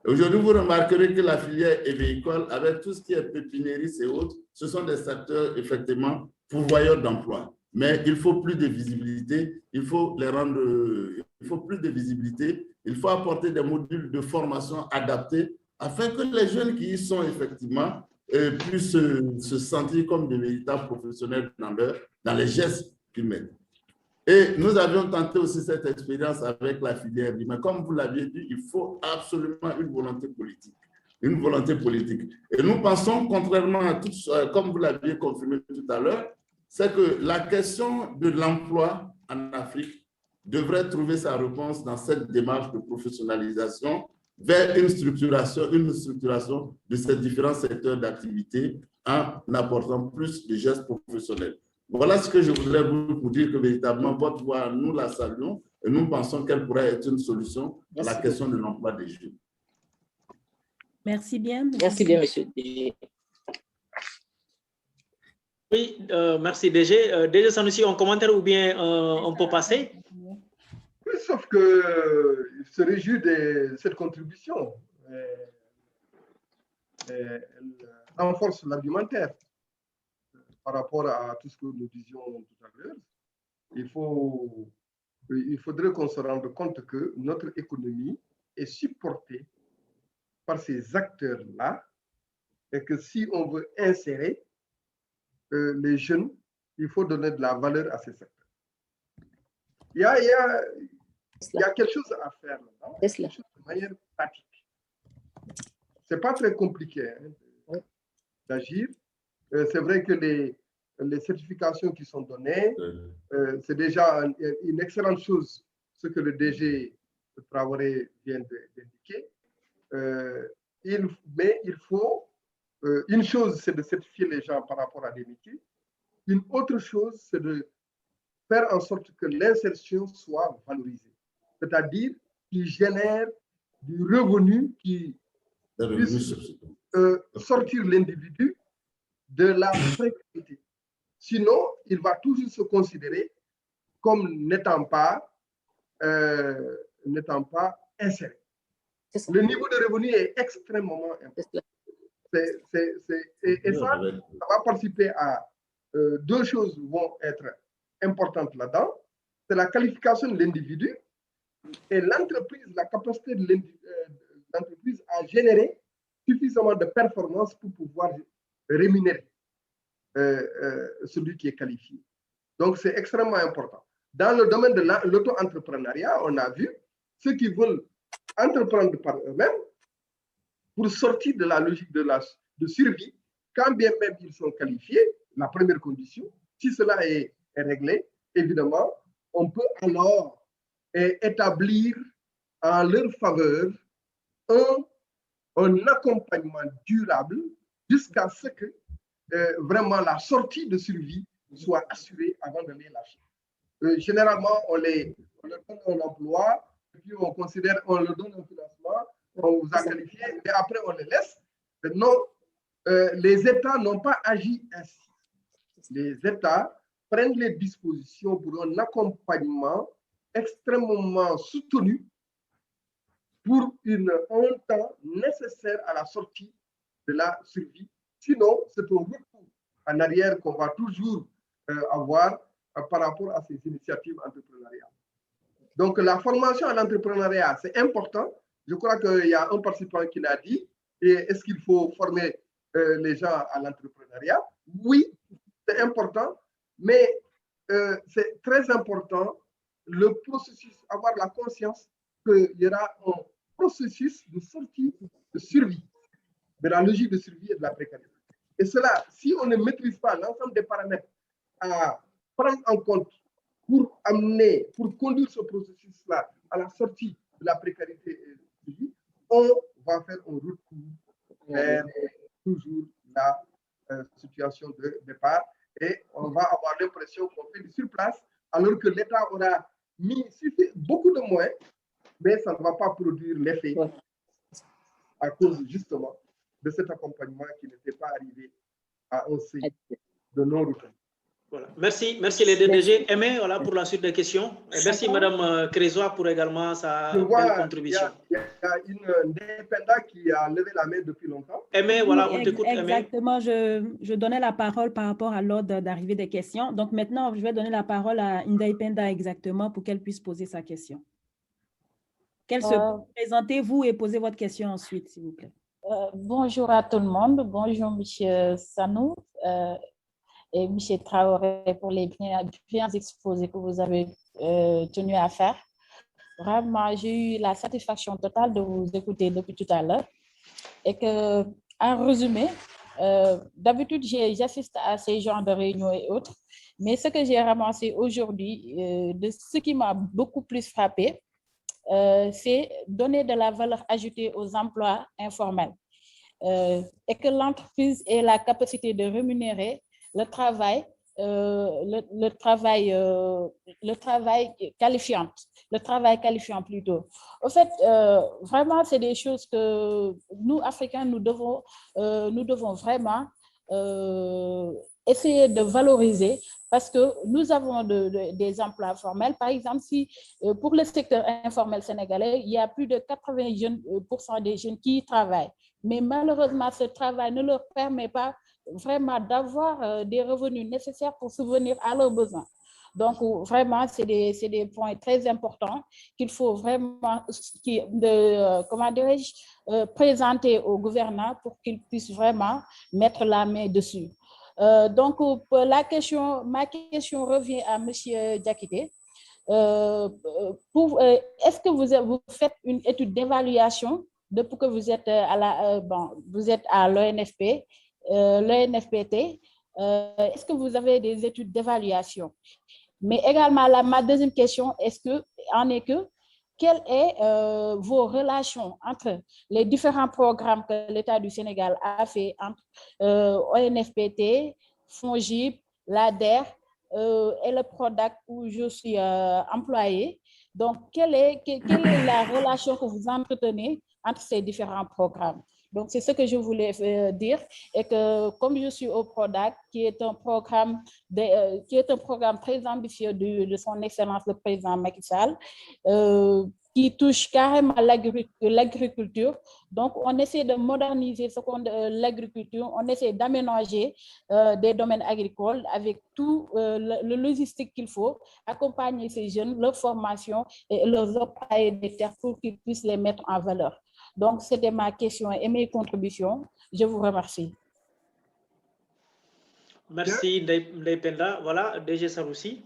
Aujourd'hui, vous remarquerez que la filière évéicole, avec tout ce qui est pépinerie et autres, ce sont des secteurs effectivement pourvoyeurs d'emplois. Mais il faut plus de visibilité, il faut plus de visibilité, il faut apporter des modules de formation adaptés afin que les jeunes qui y sont effectivement puissent se sentir comme des véritables professionnels dans les gestes qu'ils mettent. Et nous avions tenté aussi cette expérience avec la filière. Mais comme vous l'aviez dit, il faut absolument une volonté politique. Une volonté politique. Et nous pensons, contrairement à tout, comme vous l'aviez confirmé tout à l'heure, c'est que la question de l'emploi en Afrique devrait trouver sa réponse dans cette démarche de professionnalisation vers une structuration de ces différents secteurs d'activité en apportant plus de gestes professionnels. Voilà ce que je voudrais vous dire, que véritablement, votre voix, nous la saluons et nous pensons qu'elle pourrait être une solution à la question de l'emploi des jeunes. Merci bien. Merci bien, monsieur. Oui, merci DG. DG Sanoussi, un commentaire ou bien on peut passer? Oui, sauf qu'il se réjouit de cette contribution. Elle renforce l'argumentaire par rapport à tout ce que nous disions tout à l'heure. Il faudrait qu'on se rende compte que notre économie est supportée par ces acteurs-là et que si on veut insérer les jeunes, il faut donner de la valeur à ces secteurs. Il y a quelque chose à faire là-dedans, de manière pratique. Ce n'est pas très compliqué d'agir. C'est vrai que les certifications qui sont données, c'est déjà une excellente chose, ce que le DG Traoré vient d'indiquer. Mais il faut, une chose, c'est de certifier les gens par rapport à des métiers. Une autre chose, c'est de faire en sorte que l'insertion soit valorisée. C'est-à-dire qu'il génère du revenu qui puisse sortir l'individu de la précarité. Sinon, il va toujours se considérer comme n'étant pas inséré. Le niveau de revenu est extrêmement important. Et ça va participer à deux choses vont être importantes là-dedans. C'est la qualification de l'individu et l'entreprise, la capacité de l'entreprise à générer suffisamment de performances pour pouvoir rémunérer celui qui est qualifié. Donc, c'est extrêmement important. Dans le domaine de l'auto-entrepreneuriat, on a vu ceux qui veulent entreprendre par eux-mêmes pour sortir de la logique de survie, quand bien même ils sont qualifiés, la première condition, si cela est réglé, évidemment, on peut alors établir en leur faveur un accompagnement durable jusqu'à ce que vraiment la sortie de survie soit assurée avant de les lâcher. Généralement, on leur donne un emploi, et puis on leur donne un financement, on vous a qualifié, et après on les laisse. Non, les États n'ont pas agi ainsi. Les États prennent les dispositions pour un accompagnement extrêmement soutenu pour un temps nécessaire à la sortie de la survie. Sinon, c'est un retour en arrière qu'on va toujours avoir par rapport à ces initiatives entrepreneuriales. Donc, la formation à l'entrepreneuriat, c'est important. Je crois qu'il y a un participant qui l'a dit. Est-ce qu'il faut former les gens à l'entrepreneuriat? Oui, c'est important, mais c'est très important le processus, avoir la conscience qu'il y aura un processus de sortie de survie, de la logique de survie et de la précarité. Et cela, si on ne maîtrise pas l'ensemble des paramètres à prendre en compte pour conduire ce processus-là à la sortie de la précarité et de la survie, on va faire un retour vers toujours la situation de départ et on va avoir l'impression qu'on fait du surplace alors que l'État aura mis beaucoup de moyens, mais ça ne va pas produire l'effet à cause justement de cet accompagnement qui n'était pas arrivé à un seuil de non-retour. Voilà. Merci les deux DG. Aimé, voilà pour la suite des questions. Et merci Madame Crésois pour également sa belle contribution. Il y a une Ndependa qui a levé la main depuis longtemps. Aimé, voilà, on t'écoute. Exactement, je donnais la parole par rapport à l'ordre d'arrivée des questions. Donc maintenant, je vais donner la parole à Ndependa exactement pour qu'elle puisse poser sa question. Présentez-vous et posez votre question ensuite, s'il vous plaît. Bonjour à tout le monde. Bonjour, M. Sanou. Et M. Traoré pour les bien exposés que vous avez tenu à faire. Vraiment, j'ai eu la satisfaction totale de vous écouter depuis tout à l'heure. Et que, en résumé, d'habitude, j'assiste à ces genres de réunions et autres, mais ce que j'ai ramassé aujourd'hui, de ce qui m'a beaucoup plus frappé, c'est donner de la valeur ajoutée aux emplois informels et que l'entreprise ait la capacité de rémunérer le travail qualifiant plutôt. En fait, vraiment, c'est des choses que nous, Africains, nous devons vraiment essayer de valoriser parce que nous avons des emplois formels. Par exemple, si pour le secteur informel sénégalais, il y a plus de 80% des jeunes qui y travaillent. Mais malheureusement, ce travail ne leur permet pas vraiment d'avoir des revenus nécessaires pour subvenir à leurs besoins. Donc, vraiment, c'est des points très importants qu'il faut vraiment présenter au gouvernement pour qu'ils puissent vraiment mettre la main dessus. Donc, ma question revient à M. Diakité. Est-ce que vous faites une étude d'évaluation depuis que vous êtes à l'ONFP, l'ONFPT? Est-ce que vous avez des études d'évaluation? Mais également, ma deuxième question, quelles sont vos relations entre les différents programmes que l'État du Sénégal a fait entre ONFPT, FONGIP, l'ADER et le PRODAC où je suis employée. Donc, quelle est la relation que vous entretenez entre ces différents programmes? Donc, c'est ce que je voulais dire et que comme je suis au PRODAC, qui est un programme très ambitieux de son Excellence le Président Macky Sall, qui touche carrément l'agriculture. Donc, on essaie de moderniser l'agriculture, on essaie d'aménager des domaines agricoles avec tout le logistique qu'il faut, accompagner ces jeunes, leur formation et leur octroyer des terres pour qu'ils puissent les mettre en valeur. Donc, c'était ma question et mes contributions. Je vous remercie. Merci, Ndeye Penda. Voilà, DG Sanoussi.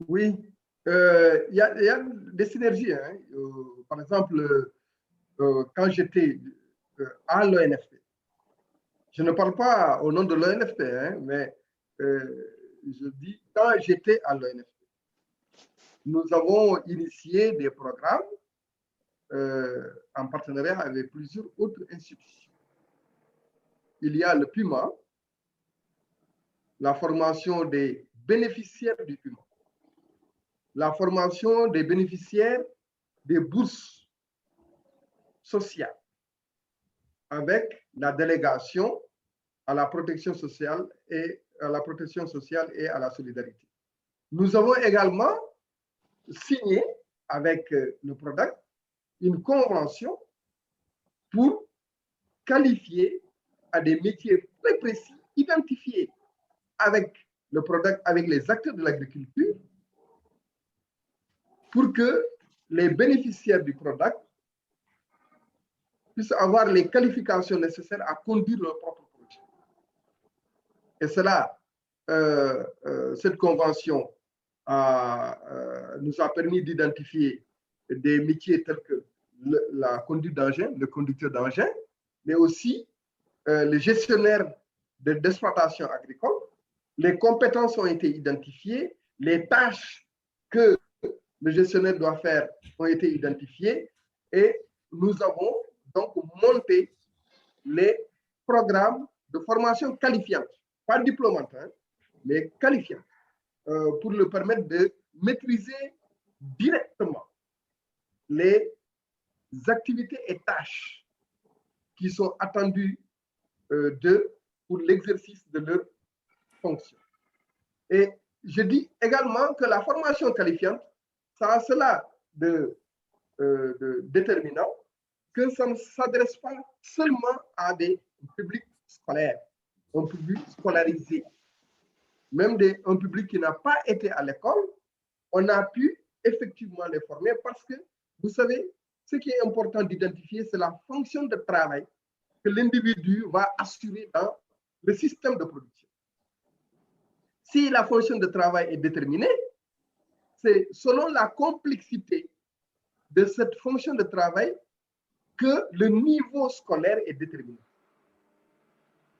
Oui, il y a des synergies. Hein. Par exemple, quand j'étais à l'ONFP, je ne parle pas au nom de l'ONFP, hein, mais je dis quand j'étais à l'ONFP, nous avons initié des programmes en partenariat avec plusieurs autres institutions. Il y a le PUMA, la formation des bénéficiaires du PUMA, la formation des bénéficiaires des bourses sociales, avec la délégation à la protection sociale et à la solidarité. Nous avons également signé avec le PRODAC une convention pour qualifier à des métiers très précis, identifiés avec le PRODAC, avec les acteurs de l'agriculture, pour que les bénéficiaires du PRODAC puissent avoir les qualifications nécessaires à conduire leur propre projet. Et cela, cette convention nous a permis d'identifier des métiers tels que la conduite d'engin, le conducteur d'engin, mais aussi le gestionnaire d'exploitation agricole. Les compétences ont été identifiées, les tâches que le gestionnaire doit faire ont été identifiées et nous avons donc monté les programmes de formation qualifiante, pas diplômante, hein, mais qualifiante, pour le permettre de maîtriser directement les activités et tâches qui sont attendues d'eux pour l'exercice de leur fonction. Et je dis également que la formation qualifiante, ça a cela de déterminant que ça ne s'adresse pas seulement à des publics scolaires, un public scolarisé, même un public qui n'a pas été à l'école, on a pu effectivement les former parce que, vous savez, ce qui est important d'identifier, c'est la fonction de travail que l'individu va assurer dans le système de production. Si la fonction de travail est déterminée, c'est selon la complexité de cette fonction de travail que le niveau scolaire est déterminé.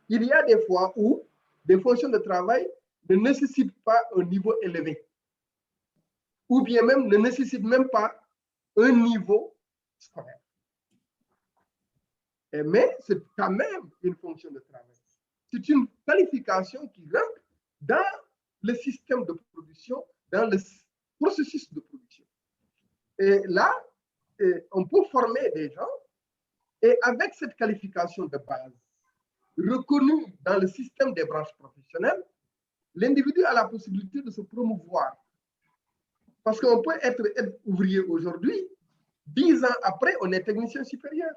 Il y a des fois où des fonctions de travail ne nécessitent pas un niveau élevé, ou bien même ne nécessitent même pas un niveau scolaire. Mais c'est quand même une fonction de travail. C'est une qualification qui rentre dans le système de production, dans le processus de production. Et là, on peut former des gens et avec cette qualification de base reconnue dans le système des branches professionnelles, l'individu a la possibilité de se promouvoir. Parce qu'on peut être ouvrier aujourd'hui, 10 ans après, on est technicien supérieur.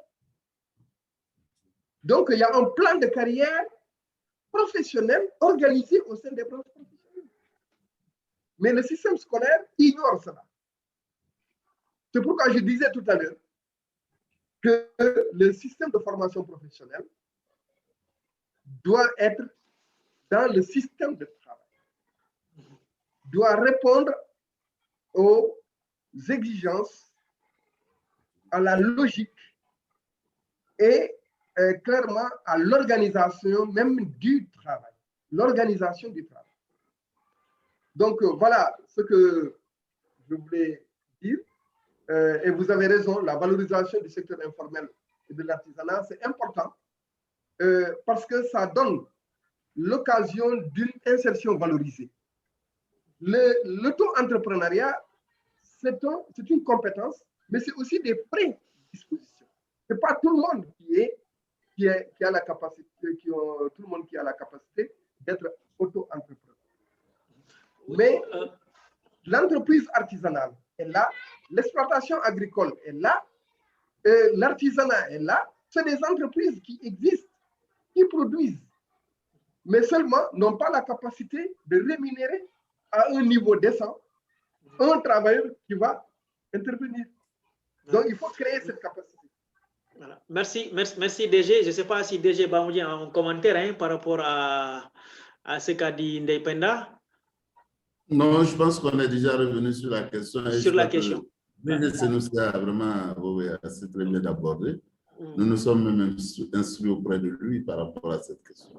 Donc, il y a un plan de carrière professionnel organisé au sein des branches professionnelles. Mais le système scolaire ignore cela. C'est pourquoi je disais tout à l'heure que le système de formation professionnelle doit être dans le système de travail, doit répondre aux exigences, à la logique et clairement à l'organisation même du travail, l'organisation du travail. Donc voilà ce que je voulais dire. et vous avez raison, la valorisation du secteur informel et de l'artisanat, c'est important parce que ça donne l'occasion d'une insertion valorisée. L'auto-entrepreneuriat, c'est une compétence, mais c'est aussi des prédispositions. Ce n'est pas tout le monde qui a la capacité, tout le monde qui a la capacité d'être auto-entrepreneur. Mais l'entreprise artisanale est là, l'exploitation agricole est là, l'artisanat est là. C'est des entreprises qui existent, qui produisent, mais seulement n'ont pas la capacité de rémunérer à un niveau décent un travailleur qui va intervenir. Donc, il faut créer cette capacité. Voilà. Merci DG. Je ne sais pas si DG Bamoudi a un commentaire par rapport à ce qu'a dit Ndependa. Non, je pense qu'on est déjà revenu sur la question. Sur la question. C'est nous a vraiment assez très bien abordé. Nous nous sommes même instruits auprès de lui par rapport à cette question.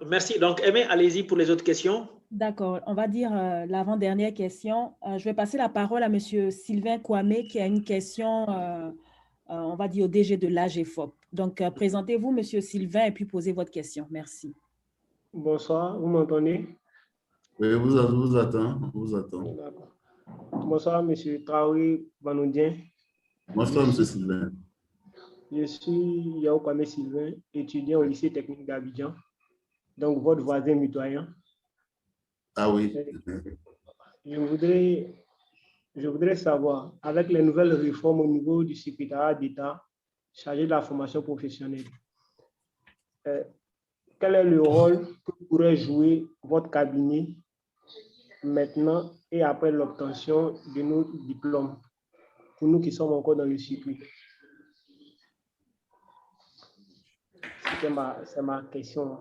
Merci. Donc, Aimé, allez-y pour les autres questions. D'accord. On va dire l'avant-dernière question. Je vais passer la parole à M. Sylvain Kwame qui a une question, on va dire, au DG de l'AGEFOP. Donc, présentez-vous, M. Sylvain, et puis posez votre question. Merci. Bonsoir, vous m'entendez? Oui, vous attend. Bonsoir, M. Traoré Banoudien. Bonsoir, M. Sylvain. Je suis Yao Kwame Sylvain, étudiant au lycée technique d'Abidjan, donc votre voisin mitoyen. Ah oui. Je voudrais savoir, avec les nouvelles réformes au niveau du secrétariat d'État chargé de la formation professionnelle, quel est le rôle que pourrait jouer votre cabinet maintenant et après l'obtention de nos diplômes, pour nous qui sommes encore dans le circuit? C'est ma question.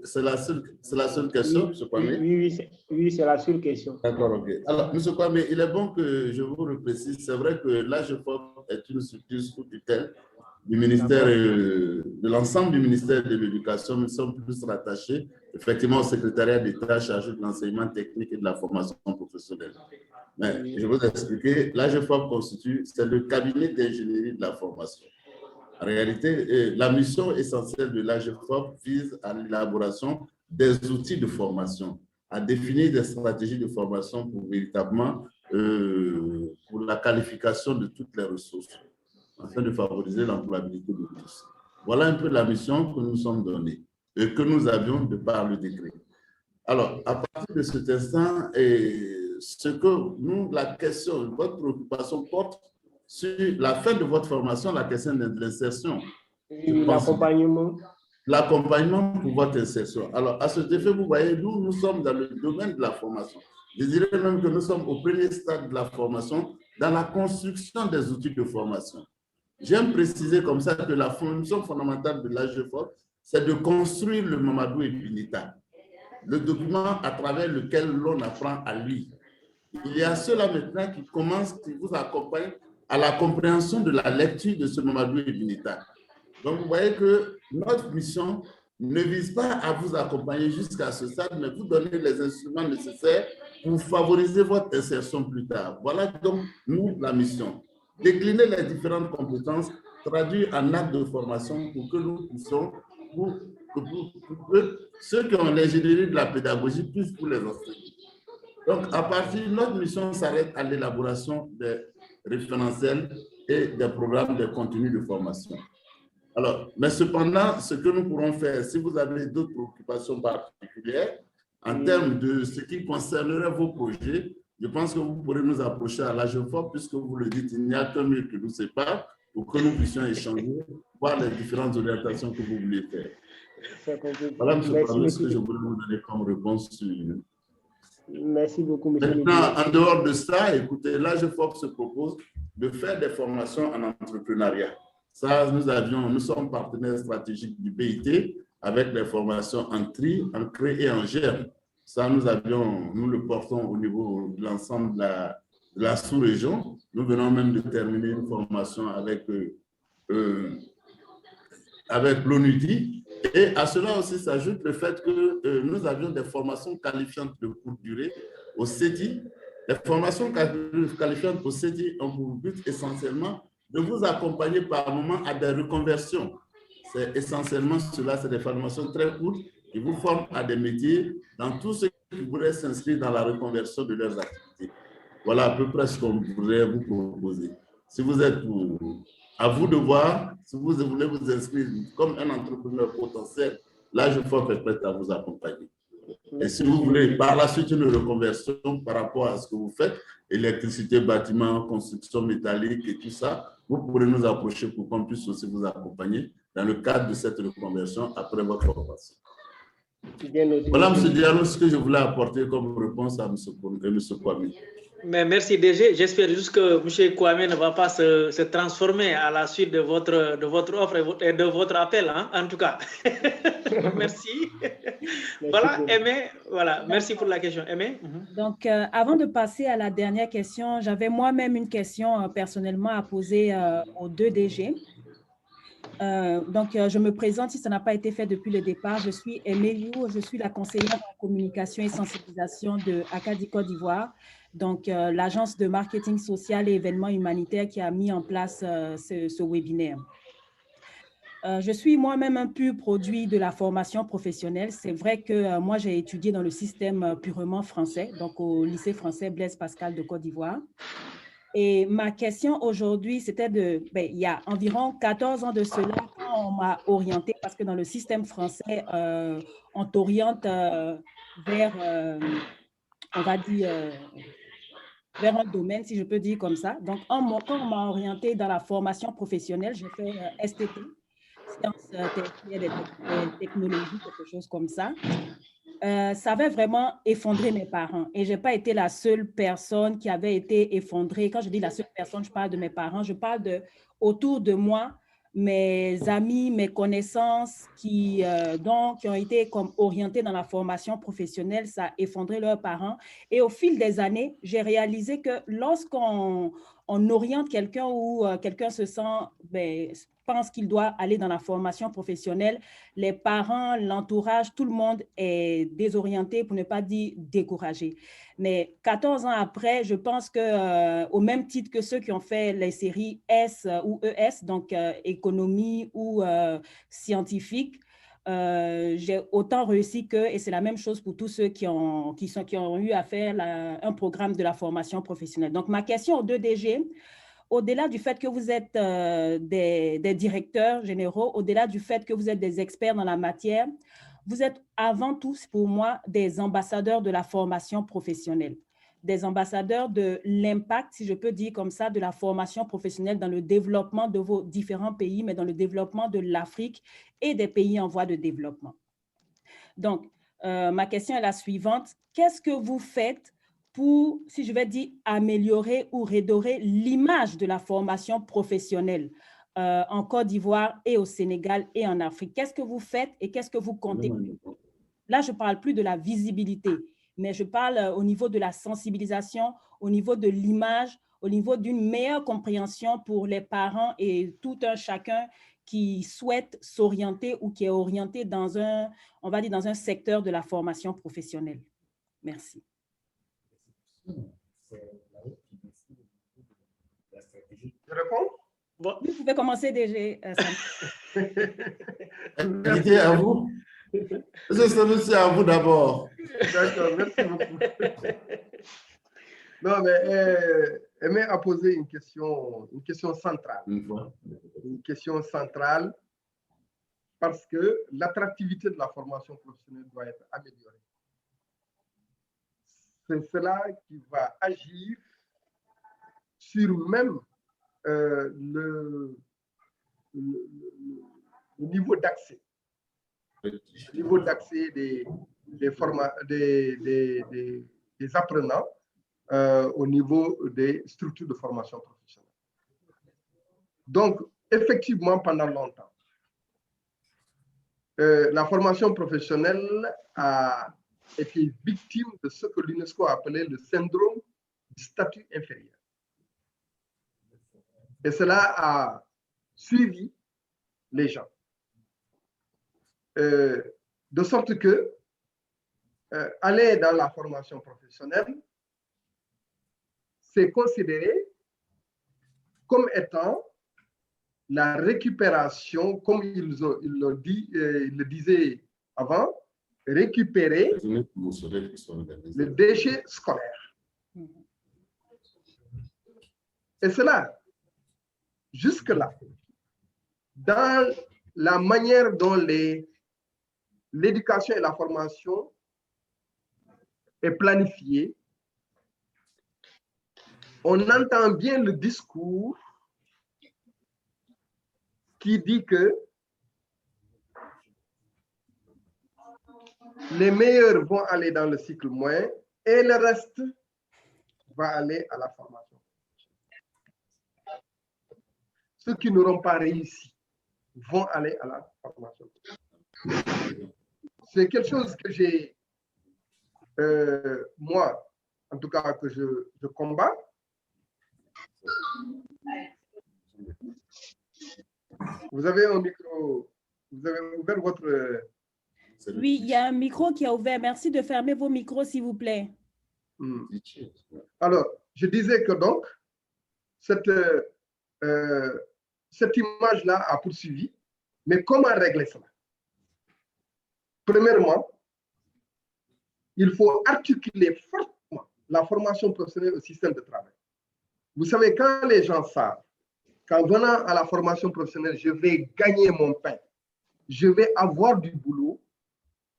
C'est la seule question, M. Kwame? Oui, c'est la seule question. D'accord, ok. Alors, M. Kwame, il est bon que je vous reprécise. C'est vrai que l'AGEFOP est une structure sous tutelle du ministère, de l'ensemble du ministère de l'Éducation. Nous sommes plus rattachés, effectivement, au secrétariat d'État chargé de l'enseignement technique et de la formation professionnelle. Mais je vais vous expliquer, l'AGEFOP constitue, c'est le cabinet d'ingénierie de la formation. En réalité, la mission essentielle de l'AGEFOP vise à l'élaboration des outils de formation, à définir des stratégies de formation pour véritablement pour la qualification de toutes les ressources, afin de favoriser l'employabilité de tous. Voilà un peu la mission que nous sommes donnés et que nous avions de par le décret. Alors, à partir de cet instant, ce que nous, la question, votre préoccupation porte sur la fin de votre formation, la question de l'insertion. L'accompagnement. L'accompagnement pour votre insertion. Alors, à cet effet, vous voyez, nous sommes dans le domaine de la formation. Je dirais même que nous sommes au premier stade de la formation, dans la construction des outils de formation. J'aime préciser comme ça que la fonction fondamentale de l'AGEFOP, c'est de construire le Mamadou Epinita, le document à travers lequel l'on apprend à lire. Il y a ceux-là maintenant qui commencent, qui vous accompagnent à la compréhension de la lecture de ce Mamadou Epinita. Donc, vous voyez que notre mission ne vise pas à vous accompagner jusqu'à ce stade, mais vous donner les instruments nécessaires pour favoriser votre insertion plus tard. Voilà donc, nous, la mission. Décliner les différentes compétences, traduire en actes de formation pour que nous puissions, pour que ceux qui ont l'ingénierie de la pédagogie puissent vous les enseigner. Donc, à partir de notre mission s'arrête à l'élaboration des référentiels et des programmes de contenu de formation. Alors, mais cependant, ce que nous pourrons faire, si vous avez d'autres préoccupations particulières, en termes de ce qui concernerait vos projets, je pense que vous pourrez nous approcher à l'AGEFOP, puisque vous le dites, il n'y a qu'un mur qui nous sépare, pour que nous puissions échanger, voir les différentes orientations que vous voulez faire. Voilà, M. Kwame, ce que je voulais vous donner comme réponse. Merci beaucoup, M. Maintenant, en dehors de ça, écoutez, l'AGEFOP se propose de faire des formations en entrepreneuriat. Ça, nous sommes partenaires stratégiques du BIT avec les formations en tri, en cré et en germe. Ça, nous le portons au niveau de l'ensemble de la sous-région. Nous venons même de terminer une formation avec l'ONUDI. Et à cela aussi s'ajoute le fait que nous avions des formations qualifiantes de courte durée au CEDI. Les formations qualifiantes au CEDI ont pour but essentiellement de vous accompagner par moment à des reconversions. C'est essentiellement cela, c'est des formations très courtes qui vous forment à des métiers dans tout ce qui pourrait s'inscrire dans la reconversion de leurs activités. Voilà à peu près ce qu'on voudrait vous proposer. Si vous êtes à vous de voir, si vous voulez vous inscrire comme un entrepreneur potentiel, l'AGEFOP est prête à vous accompagner. Et si vous voulez par la suite une reconversion par rapport à ce que vous faites, électricité, bâtiment, construction métallique et tout ça, vous pourrez nous approcher pour qu'on puisse aussi vous accompagner dans le cadre de cette reconversion après votre formation. Voilà, M. Diallo, ce que je voulais apporter comme réponse à M. Kwame. Mais merci DG. J'espère juste que M. Kwame ne va pas se transformer à la suite de votre offre et de votre appel, hein, en tout cas. Merci. Voilà, Aimé. Voilà, merci pour la question. Aimé. Donc, avant de passer à la dernière question, j'avais moi-même une question personnellement à poser aux deux DG. Donc, je me présente, si ça n'a pas été fait depuis le départ, je suis Aimé You, je suis la conseillère en communication et sensibilisation de Acadie Côte d'Ivoire, donc l'agence de marketing social et événements humanitaires qui a mis en place ce webinaire. Je suis moi-même un pur produit de la formation professionnelle. C'est vrai que moi, j'ai étudié dans le système purement français, donc au lycée français Blaise Pascal de Côte d'Ivoire. Et ma question aujourd'hui, c'était il y a environ 14 ans de cela, quand on m'a orienté, parce que dans le système français, on t'oriente vers, on va dire, vers un domaine, si je peux dire comme ça. Donc, quand on m'a orienté dans la formation professionnelle, j'ai fait STT, sciences des technologies, quelque chose comme ça. Ça avait vraiment effondré mes parents. Et je n'ai pas été la seule personne qui avait été effondrée. Quand je dis la seule personne, je parle de mes parents. Je parle de autour de moi, mes amis, mes connaissances qui ont été comme orientés dans la formation professionnelle, ça a effondré leurs parents. Et au fil des années, j'ai réalisé que lorsqu'on oriente quelqu'un ou quelqu'un se sent, pense qu'il doit aller dans la formation professionnelle, les parents, l'entourage, tout le monde est désorienté, pour ne pas dire découragé. Mais 14 ans après, je pense que au même titre que ceux qui ont fait les séries S ou ES, donc économie ou scientifique, j'ai autant réussi qu'eux, et c'est la même chose pour tous ceux qui ont eu à faire un programme de la formation professionnelle. Donc, ma question aux deux DG, au-delà du fait que vous êtes des directeurs généraux, au-delà du fait que vous êtes des experts dans la matière, vous êtes avant tout, pour moi, des ambassadeurs de la formation professionnelle, des ambassadeurs de l'impact, si je peux dire comme ça, de la formation professionnelle dans le développement de vos différents pays, mais dans le développement de l'Afrique et des pays en voie de développement. Donc, ma question est la suivante. Qu'est-ce que vous faites pour, si je vais dire, améliorer ou redorer l'image de la formation professionnelle en Côte d'Ivoire et au Sénégal et en Afrique? Qu'est-ce que vous faites et qu'est-ce que vous comptez? Là, je ne parle plus de la visibilité, mais je parle au niveau de la sensibilisation, au niveau de l'image, au niveau d'une meilleure compréhension pour les parents et tout un chacun qui souhaite s'orienter ou qui est orienté dans un, on va dire, dans un secteur de la formation professionnelle. Merci. Je réponds? Bon. Vous pouvez commencer, DG. Invité à vous. C'est à vous d'abord. D'accord, merci beaucoup. Non, mais Aimé a posé une question centrale. Une question centrale parce que l'attractivité de la formation professionnelle doit être améliorée. C'est cela qui va agir sur même le niveau d'accès. Le niveau d'accès des apprenants au niveau des structures de formation professionnelle. Donc, effectivement, pendant longtemps, la formation professionnelle a été victime de ce que l'UNESCO a appelé le syndrome du statut inférieur. Et cela a suivi les gens. De sorte que aller dans la formation professionnelle, c'est considéré comme étant la récupération, comme ils le disaient avant, récupérer le déchet scolaire. Et cela, jusque-là, dans la manière dont l'éducation et la formation est planifiée, on entend bien le discours qui dit que les meilleurs vont aller dans le cycle moyen et le reste va aller à la formation. Ceux qui n'auront pas réussi vont aller à la formation. C'est quelque chose que j'ai, moi, en tout cas, que je combats. Vous avez un micro, vous avez ouvert votre... Oui, il y a un micro qui est ouvert. Merci de fermer vos micros, s'il vous plaît. Alors, je disais que donc, cette image-là a poursuivi, mais comment régler cela? Premièrement, il faut articuler fortement la formation professionnelle au système de travail. Vous savez, quand les gens savent qu'en venant à la formation professionnelle, je vais gagner mon pain, je vais avoir du boulot,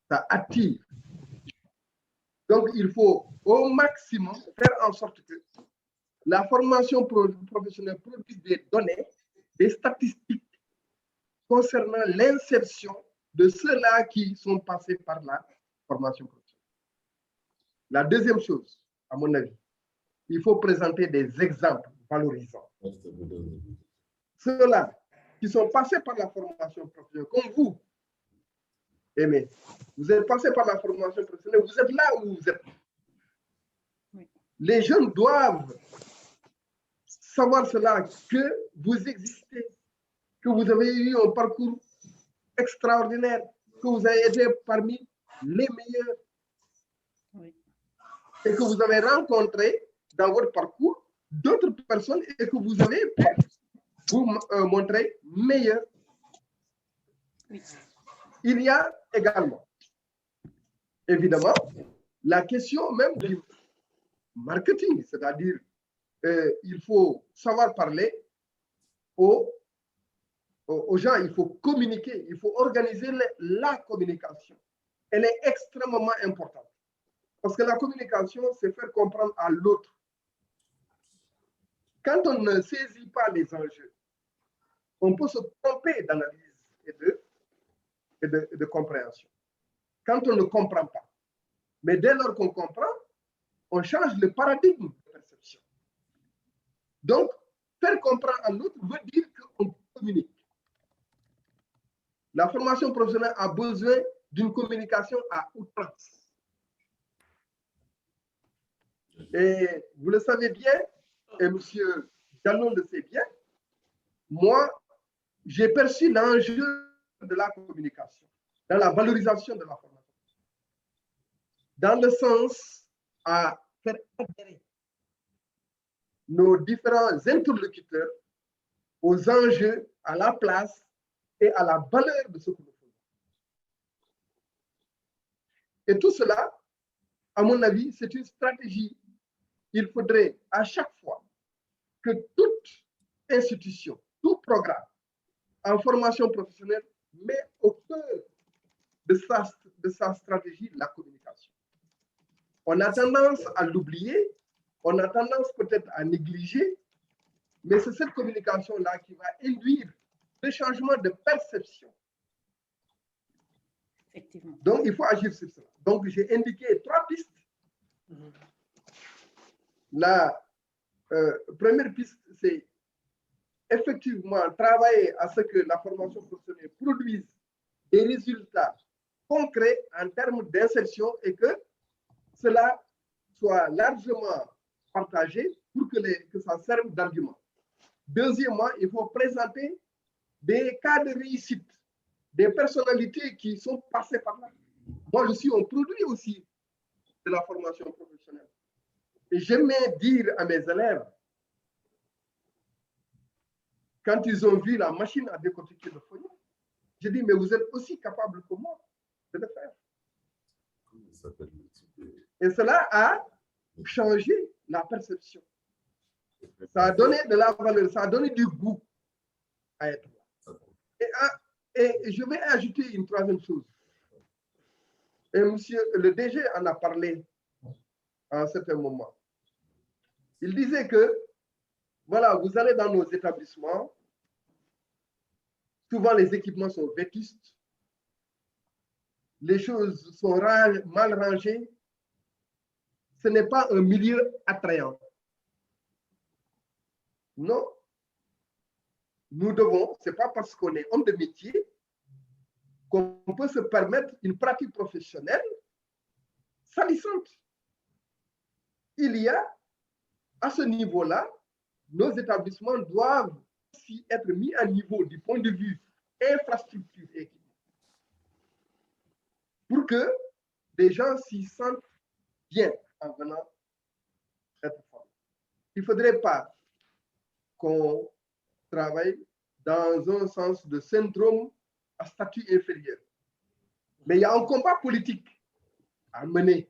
ça attire. Donc, il faut au maximum faire en sorte que la formation professionnelle produise des données, des statistiques concernant l'insertion de ceux-là qui sont passés par la formation professionnelle. La deuxième chose, à mon avis, il faut présenter des exemples valorisants. Ceux-là qui sont passés par la formation professionnelle, comme vous, Aimé, vous êtes passé par la formation professionnelle, vous êtes là où vous êtes. Oui. Les jeunes doivent savoir cela, que vous existez, que vous avez eu un parcours extraordinaire, que vous avez été parmi les meilleurs. Oui. Et que vous avez rencontré dans votre parcours d'autres personnes et que vous avez pu vous montrer meilleurs. Oui. Il y a également, évidemment, la question même du marketing, c'est-à-dire il faut savoir parler aux gens, il faut communiquer, il faut organiser la communication. Elle est extrêmement importante. Parce que la communication, c'est faire comprendre à l'autre. Quand on ne saisit pas les enjeux, on peut se tromper d'analyse et de compréhension. Quand on ne comprend pas. Mais dès lors qu'on comprend, on change le paradigme de perception. Donc, faire comprendre à l'autre veut dire qu'on communique. La formation professionnelle a besoin d'une communication à outrance. Et vous le savez bien, et M. Diallo le sait bien, moi, j'ai perçu l'enjeu de la communication, dans la valorisation de la formation, dans le sens à faire adhérer nos différents interlocuteurs aux enjeux, à la place et à la valeur de ce que nous faisons. Et tout cela, à mon avis, c'est une stratégie. Il faudrait à chaque fois que toute institution, tout programme en formation professionnelle met au cœur de sa stratégie la communication. On a tendance à l'oublier, on a tendance peut-être à négliger, mais c'est cette communication-là qui va induire le changement de perception. Effectivement. Donc, il faut agir sur cela. Donc, j'ai indiqué 3 pistes. La première piste, c'est effectivement travailler à ce que la formation professionnelle produise des résultats concrets en termes d'insertion et que cela soit largement partagé pour que ça serve d'argument. Deuxièmement, il faut présenter des cas de réussite, des personnalités qui sont passées par là. Moi, je suis un produit aussi de la formation professionnelle. Et j'aimais dire à mes élèves, quand ils ont vu la machine à décortiquer le pognon, j'ai dit, mais vous êtes aussi capable que moi de le faire. Et cela a changé la perception. Ça a donné de la valeur, ça a donné du goût à être là. Et je vais ajouter une troisième chose. Et monsieur, le DG en a parlé à un certain moment. Il disait que, voilà, vous allez dans nos établissements, souvent les équipements sont vétustes, les choses sont mal rangées, ce n'est pas un milieu attrayant. Non. Nous devons, ce n'est pas parce qu'on est homme de métier qu'on peut se permettre une pratique professionnelle salissante. Il y a, à ce niveau-là, nos établissements doivent aussi être mis à niveau du point de vue infrastructure et équipement pour que les gens s'y sentent bien en venant être formés. Il ne faudrait pas qu'on travaille dans un sens de syndrome à statut inférieur. Mais il y a un combat politique à mener.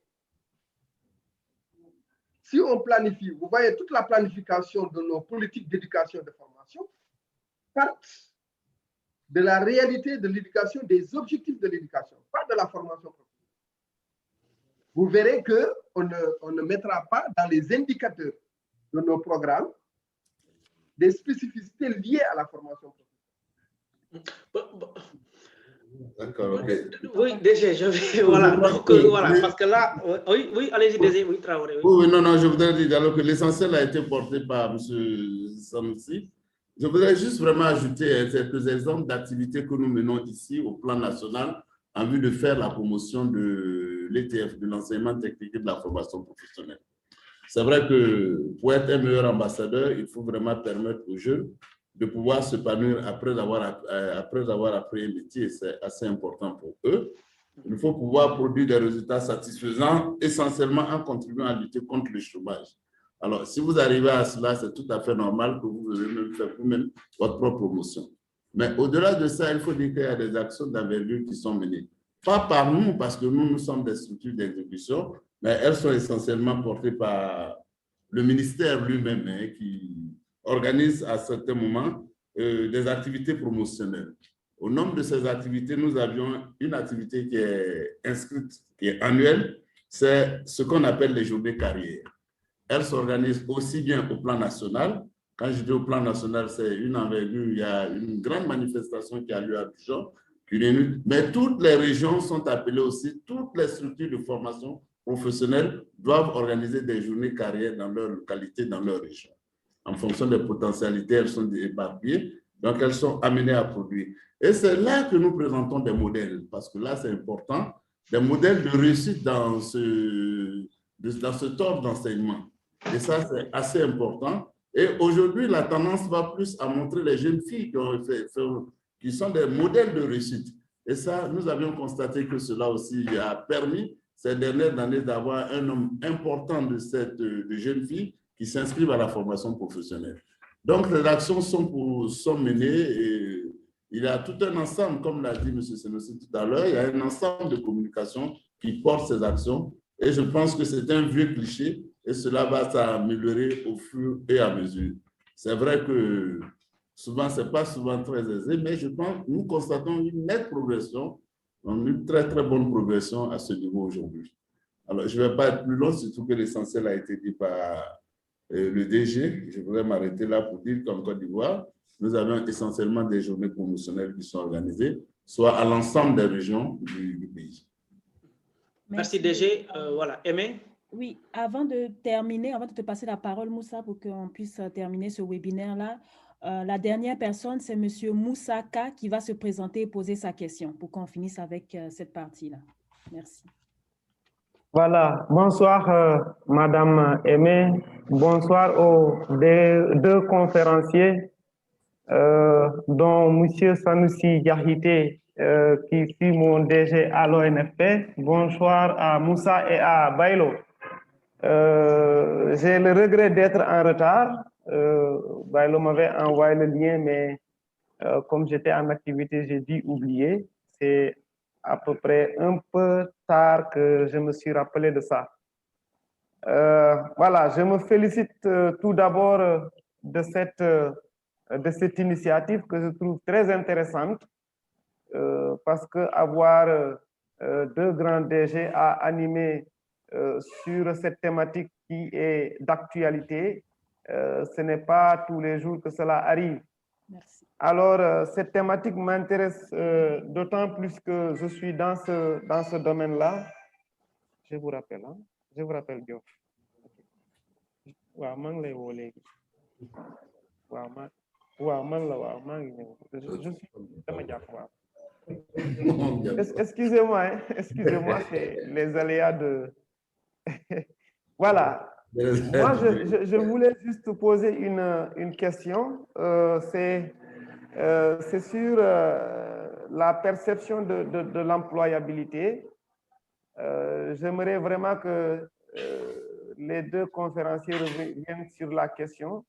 Si on planifie, vous voyez, toute la planification de nos politiques d'éducation et de formation partent de la réalité de l'éducation, des objectifs de l'éducation, pas de la formation professionnelle. Vous verrez qu'on ne mettra pas dans les indicateurs de nos programmes des spécificités liées à la formation professionnelle. D'accord, ok. Oui, DG, je vais, voilà, donc, voilà, parce que là, oui, allez-y, DG, oui, Traoré. Oui, non, je voudrais dire alors que l'essentiel a été porté par M. Sanoussi. Je voudrais juste vraiment ajouter quelques exemples d'activités que nous menons ici au plan national en vue de faire la promotion de l'ETF, de l'enseignement technique et de la formation professionnelle. C'est vrai que pour être un meilleur ambassadeur, il faut vraiment permettre aux jeunes de pouvoir s'épanouir après avoir appris un métier. C'est assez important pour eux. Il faut pouvoir produire des résultats satisfaisants, essentiellement en contribuant à lutter contre le chômage. Alors, si vous arrivez à cela, c'est tout à fait normal que vous ayez même fait vous-même votre propre promotion. Mais au-delà de ça, il faut dire qu'il y a des actions d'envergure qui sont menées. Pas par nous, parce que nous sommes des structures d'exécution, mais elles sont essentiellement portées par le ministère lui-même, hein, qui organise à certains moments des activités promotionnelles. Au nombre de ces activités, nous avions une activité qui est inscrite, qui est annuelle, c'est ce qu'on appelle les journées carrières. Elles s'organisent aussi bien au plan national. Quand je dis au plan national, c'est une envergure, il y a une grande manifestation qui a lieu à Abidjan, mais toutes les régions sont appelées aussi, toutes les structures de formation professionnelle doivent organiser des journées carrières dans leur localité, dans leur région. En fonction des potentialités, elles sont éparpillées, donc elles sont amenées à produire. Et c'est là que nous présentons des modèles, parce que là, c'est important, des modèles de réussite dans ce ordre d'enseignement. Et ça, c'est assez important. Et aujourd'hui, la tendance va plus à montrer les jeunes filles qui sont des modèles de réussite. Et ça, nous avions constaté que cela aussi a permis ces dernières années d'avoir un nombre important de jeunes filles qui s'inscrivent à la formation professionnelle. Donc, les actions sont menées et il y a tout un ensemble, comme l'a dit M. Sanoussi tout à l'heure, il y a un ensemble de communications qui portent ces actions et je pense que c'est un vieux cliché et cela va s'améliorer au fur et à mesure. C'est vrai que souvent, ce n'est pas souvent très aisé, mais je pense que nous constatons une nette progression, une très, très bonne progression à ce niveau aujourd'hui. Alors, je ne vais pas être plus long, surtout que l'essentiel a été dit par le DG. Je voudrais m'arrêter là pour dire qu'en Côte d'Ivoire, nous avons essentiellement des journées promotionnelles qui sont organisées, soit à l'ensemble des régions du pays. Merci DG. Voilà, Aimé. Oui, avant de terminer, avant de te passer la parole, Moussa, pour qu'on puisse terminer ce webinaire-là, la dernière personne, c'est M. Moussa Ka qui va se présenter et poser sa question pour qu'on finisse avec cette partie-là. Merci. Voilà, bonsoir Madame Aimé, bonsoir aux deux conférenciers dont M. Sanoussi Diakité qui suit mon DG à l'ONFP. Bonsoir à Moussa et à Bailo. J'ai le regret d'être en retard. Bailo m'avait envoyé le lien, mais comme j'étais en activité, j'ai dû oublier. C'est à peu près un peu tard que je me suis rappelé de ça. Voilà, je me félicite tout d'abord de cette initiative que je trouve très intéressante parce qu'avoir deux grands DG à animer sur cette thématique qui est d'actualité, ce n'est pas tous les jours que cela arrive. Merci. Alors, cette thématique m'intéresse d'autant plus que je suis dans ce domaine-là. Je vous rappelle, hein? Je vous rappelle, Diop. Waaw maa ngi lay woo léegi waaw man la waaw maa ngi ñëw je suis dama jàpp waaw excusez-moi hein? Excusez-moi c'est les aléas de voilà moi je voulais juste poser une question c'est sur la perception de l'employabilité. J'aimerais vraiment que les deux conférenciers reviennent sur la question,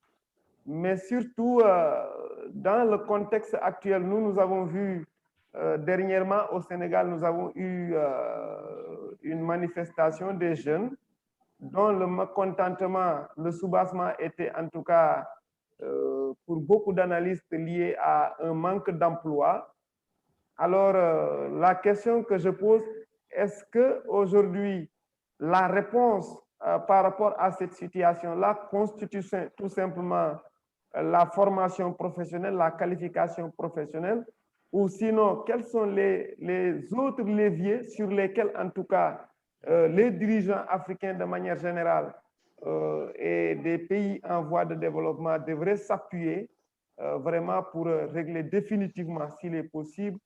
mais surtout dans le contexte actuel, nous avons vu dernièrement au Sénégal, nous avons eu une manifestation des jeunes dont le mécontentement, le soubassement était en tout cas pour beaucoup d'analystes lié à un manque d'emploi. Alors, la question que je pose, est-ce qu'aujourd'hui, la réponse par rapport à cette situation-là constitue tout simplement la formation professionnelle, la qualification professionnelle, ou sinon, quels sont les autres leviers sur lesquels, en tout cas, les dirigeants africains de manière générale et des pays en voie de développement devraient s'appuyer vraiment pour régler définitivement, s'il est possible,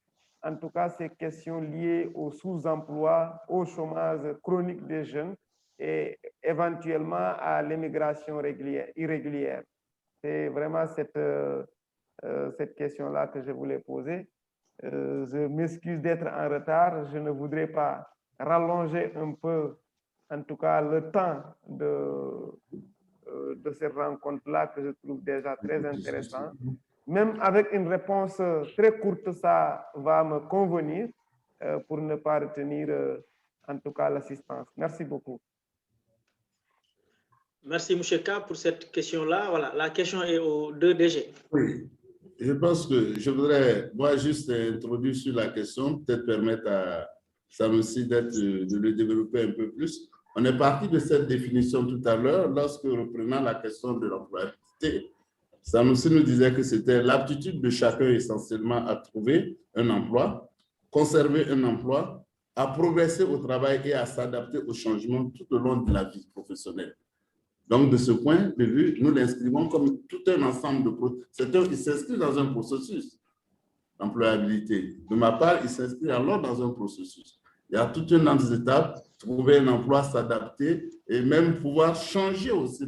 en tout cas ces questions liées au sous-emploi, au chômage chronique des jeunes et éventuellement à l'immigration irrégulière. C'est vraiment cette question-là que je voulais poser. Je m'excuse d'être en retard. Je ne voudrais pas rallonger un peu, en tout cas, le temps de cette rencontre-là que je trouve déjà très intéressant. Même avec une réponse très courte, ça va me convenir pour ne pas retenir, en tout cas, l'assistance. Merci beaucoup. Merci, M. K, pour cette question-là. Voilà, la question est aux deux DG. Oui, je pense que je voudrais, moi, juste introduire sur la question, peut-être permettre à Sanusi de le développer un peu plus. On est parti de cette définition tout à l'heure, lorsque, reprenant la question de l'employabilité, Sanusi nous disait que c'était l'aptitude de chacun essentiellement à trouver un emploi, conserver un emploi, à progresser au travail et à s'adapter aux changements tout au long de la vie professionnelle. Donc, de ce point de vue, nous l'inscrivons comme tout un ensemble de processus. Il s'inscrit dans un processus d'employabilité. De ma part, il s'inscrit alors dans un processus. Il y a toute une étape, trouver un emploi, s'adapter et même pouvoir changer aussi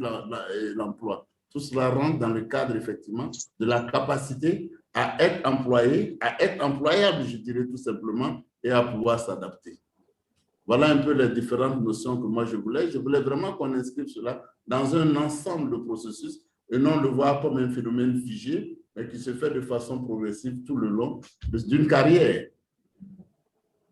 l'emploi. Tout cela rentre dans le cadre, effectivement, de la capacité à être employé, à être employable, je dirais tout simplement, et à pouvoir s'adapter. Voilà un peu les différentes notions que moi je voulais. Je voulais vraiment qu'on inscrive cela dans un ensemble de processus et non le voir comme un phénomène figé, mais qui se fait de façon progressive tout le long d'une carrière.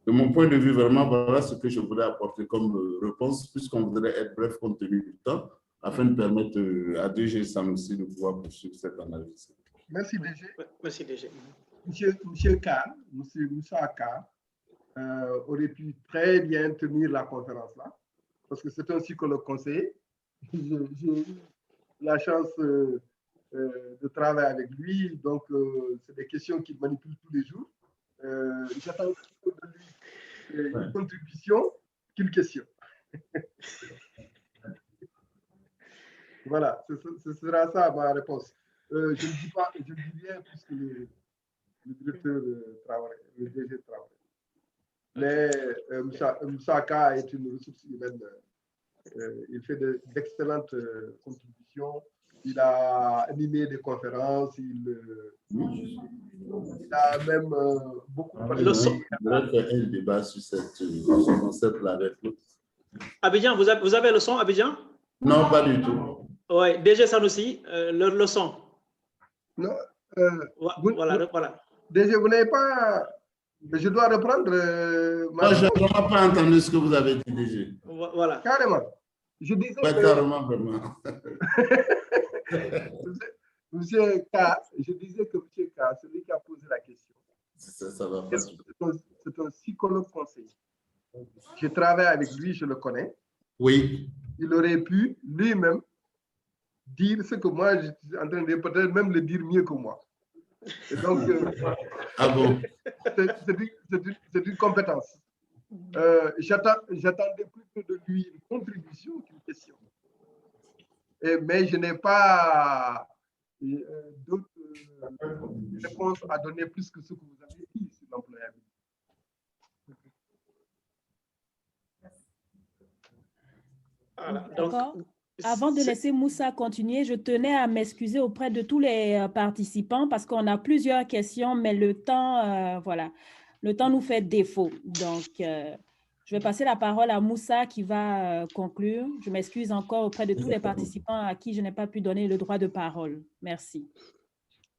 De mon point de vue, vraiment, voilà ce que je voulais apporter comme réponse, puisqu'on voudrait être bref compte tenu du temps, afin de permettre à DG Sanusi de pouvoir poursuivre cette analyse. Merci, DG. Merci, DG. Monsieur K, Monsieur Moussa K, aurait pu très bien tenir la conférence là, parce que c'est un psychologue conseiller. J'ai la chance de travailler avec lui, donc c'est des questions qu'il manipule tous les jours. J'attends de lui une contribution qu'une question. Voilà, ce sera ça ma réponse. Je ne dis pas, je dis rien puisque le directeur travaille, le DG travaille. Mais Moussaka est une ressource humaine. Il fait d'excellentes contributions il a animé des conférences, il a même beaucoup parlé. Le son. On devrait faire un débat sur ce concept-là avec nous. Abidjan, vous avez le son, Abidjan? Non, pas du tout. Oui, DG Sanoussi, le son. Non, voilà. DG, vous n'avez pas... Je dois reprendre... Moi, je n'ai vraiment pas entendu ce que vous avez dit, DG. Voilà. Carrément. Je disais que... Carrément, vraiment. Monsieur K, je disais que Monsieur K, celui qui a posé la question, ça va pas. C'est un psychologue conseiller. Je travaille avec lui, je le connais. Oui. Il aurait pu lui-même dire ce que moi, je suis en train de dire, peut-être même le dire mieux que moi. Et donc, ah bon? C'est une compétence. J'attendais plutôt de lui une contribution qu'une question. Mais je n'ai pas d'autres réponses à donner plus que ce que vous avez dit sur l'employabilité. D'accord. Avant de laisser Moussa continuer, je tenais à m'excuser auprès de tous les participants parce qu'on a plusieurs questions, mais le temps, voilà, le temps nous fait défaut. Donc, je vais passer la parole à Moussa qui va conclure. Je m'excuse encore auprès de tous les participants à qui je n'ai pas pu donner le droit de parole. Merci.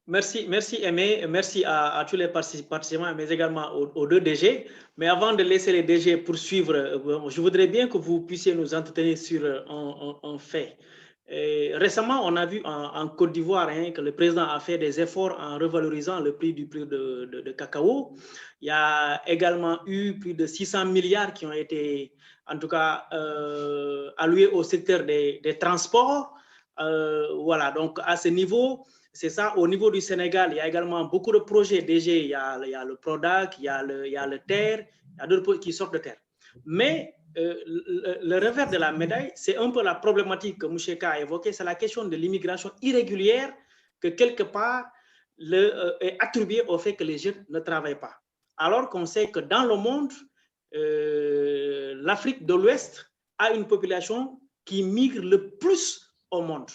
Merci Aimé, merci à tous les participants, mais également aux deux DG. Mais avant de laisser les DG poursuivre, je voudrais bien que vous puissiez nous entretenir sur un fait. Récemment, on a vu en Côte d'Ivoire que le président a fait des efforts en revalorisant le prix de cacao. Il y a également eu plus de 600 milliards qui ont été, en tout cas, alloués au secteur des transports. Voilà, donc à ce niveau, c'est ça. Au niveau du Sénégal, il y a également beaucoup de projets DG. Il y a le PRODAC, il y a le TER, il y a d'autres projets qui sortent de terre. Mais le revers de la médaille, c'est un peu la problématique que Moucheka a évoquée, c'est la question de l'immigration irrégulière que quelque part est attribuée au fait que les jeunes ne travaillent pas. Alors qu'on sait que dans le monde, l'Afrique de l'Ouest a une population qui migre le plus au monde.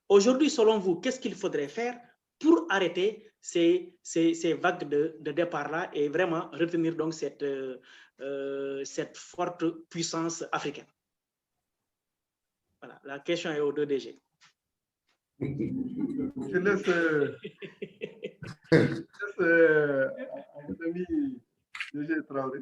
Aujourd'hui, selon vous, qu'est-ce qu'il faudrait faire pour arrêter ces vagues de départ-là et vraiment retenir donc cette forte puissance africaine? Voilà, la question est aux deux DG. Je laisse à mon ami DG Traoré.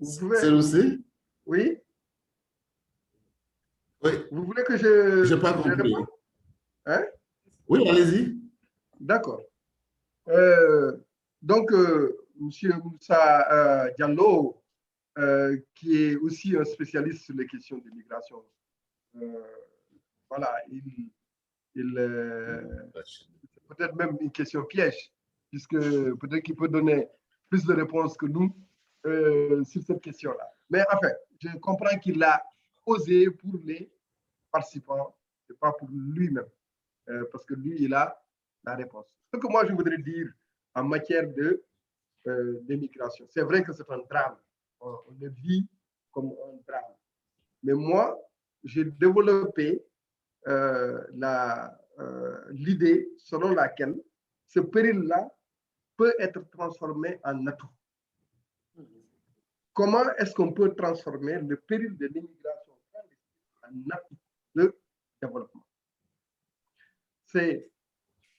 C'est aussi? Oui. Oui. Vous voulez que je n'ai pas compris. Hein? Oui, allez-y. D'accord. Donc, M. Moussa Diallo, qui est aussi un spécialiste sur les questions d'immigration, voilà, c'est peut-être même une question piège, puisque peut-être qu'il peut donner plus de réponses que nous sur cette question-là. Mais enfin, je comprends qu'il a osé pour les participants et pas pour lui-même, parce que lui, il a la réponse. Ce que moi, je voudrais dire en matière d'immigration, c'est vrai que c'est un drame. On le vit comme un drame. Mais moi, j'ai développé l'idée selon laquelle ce péril-là peut être transformé en atout. Comment est-ce qu'on peut transformer le péril de l'immigration en atout de développement? C'est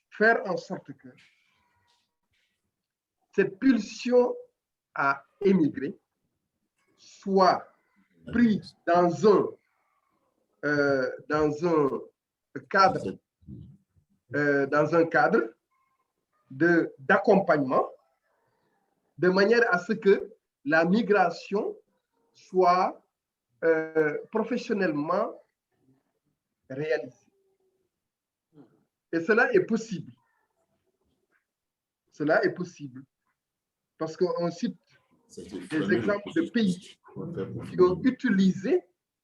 faire en sorte que cette pulsion à émigrer soit prise dans un cadre d'accompagnement, de manière à ce que la migration soit professionnellement réalisée. Et cela est possible. Cela est possible. Parce qu'on cite des exemples de pays qui ont utilisé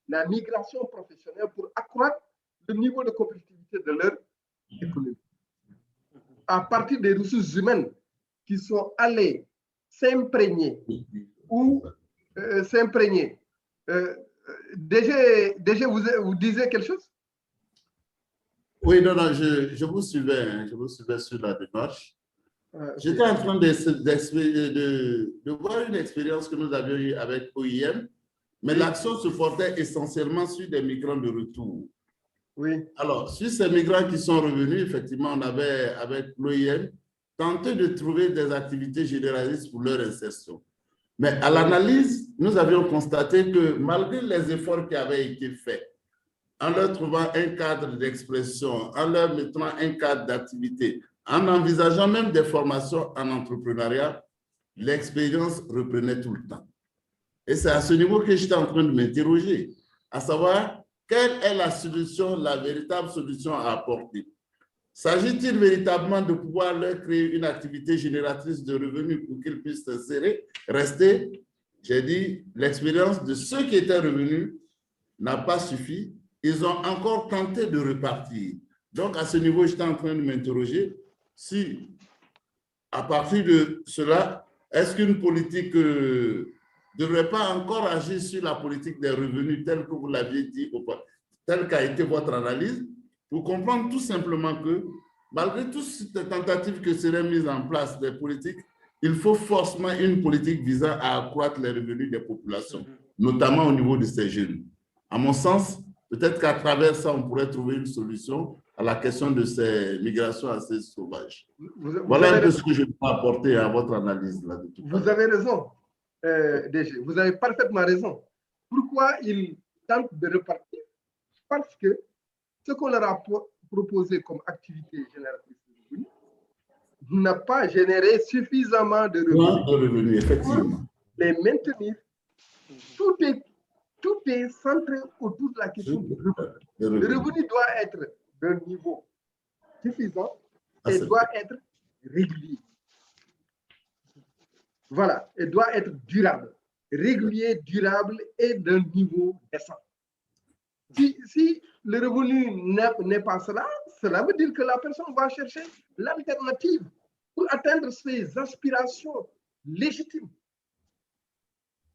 la migration professionnelle pour accroître le niveau de compétitivité de leur économie. À partir des ressources humaines qui sont allées s'imprégner DG, vous disiez quelque chose? Oui, non, je vous suivais, je vous suivais sur la démarche. J'étais en train de voir une expérience que nous avions eue avec OIM, mais l'action se portait essentiellement sur des migrants de retour. Oui. Alors, sur ces migrants qui sont revenus, effectivement, on avait, avec l'OIM, tenté de trouver des activités généralistes pour leur insertion. Mais à l'analyse, nous avions constaté que malgré les efforts qui avaient été faits, en leur trouvant un cadre d'expression, en leur mettant un cadre d'activité, en envisageant même des formations en entrepreneuriat, l'expérience reprenait tout le temps. Et c'est à ce niveau que j'étais en train de m'interroger, à savoir quelle est la solution, la véritable solution à apporter. S'agit-il véritablement de pouvoir leur créer une activité génératrice de revenus pour qu'ils puissent s'insérer, rester? J'ai dit, l'expérience de ceux qui étaient revenus n'a pas suffi. Ils ont encore tenté de repartir. Donc, à ce niveau, j'étais en train de m'interroger si, à partir de cela, est-ce qu'une politique ne devrait pas encore agir sur la politique des revenus telle que vous l'aviez dit, telle qu'a été votre analyse, pour comprendre tout simplement que, malgré toutes ces tentatives que seraient mises en place des politiques, il faut forcément une politique visant à accroître les revenus des populations, notamment au niveau de ces jeunes. À mon sens, peut-être qu'à travers ça, on pourrait trouver une solution à la question de ces migrations assez sauvages. Voilà un peu ce que je peux apporter à votre analyse. Là, vous avez raison, DG, vous avez parfaitement raison. Pourquoi ils tentent de repartir? Parce que ce qu'on leur a proposé comme activité génératrice de revenus n'a pas généré suffisamment de revenus, effectivement. pour les maintenir. Tout est centré autour de la question du revenu. Le revenu doit être d'un niveau suffisant et doit être régulier. Voilà, et doit être durable. Régulier, durable et d'un niveau décent. Si le revenu n'est pas cela, cela veut dire que la personne va chercher l'alternative pour atteindre ses aspirations légitimes.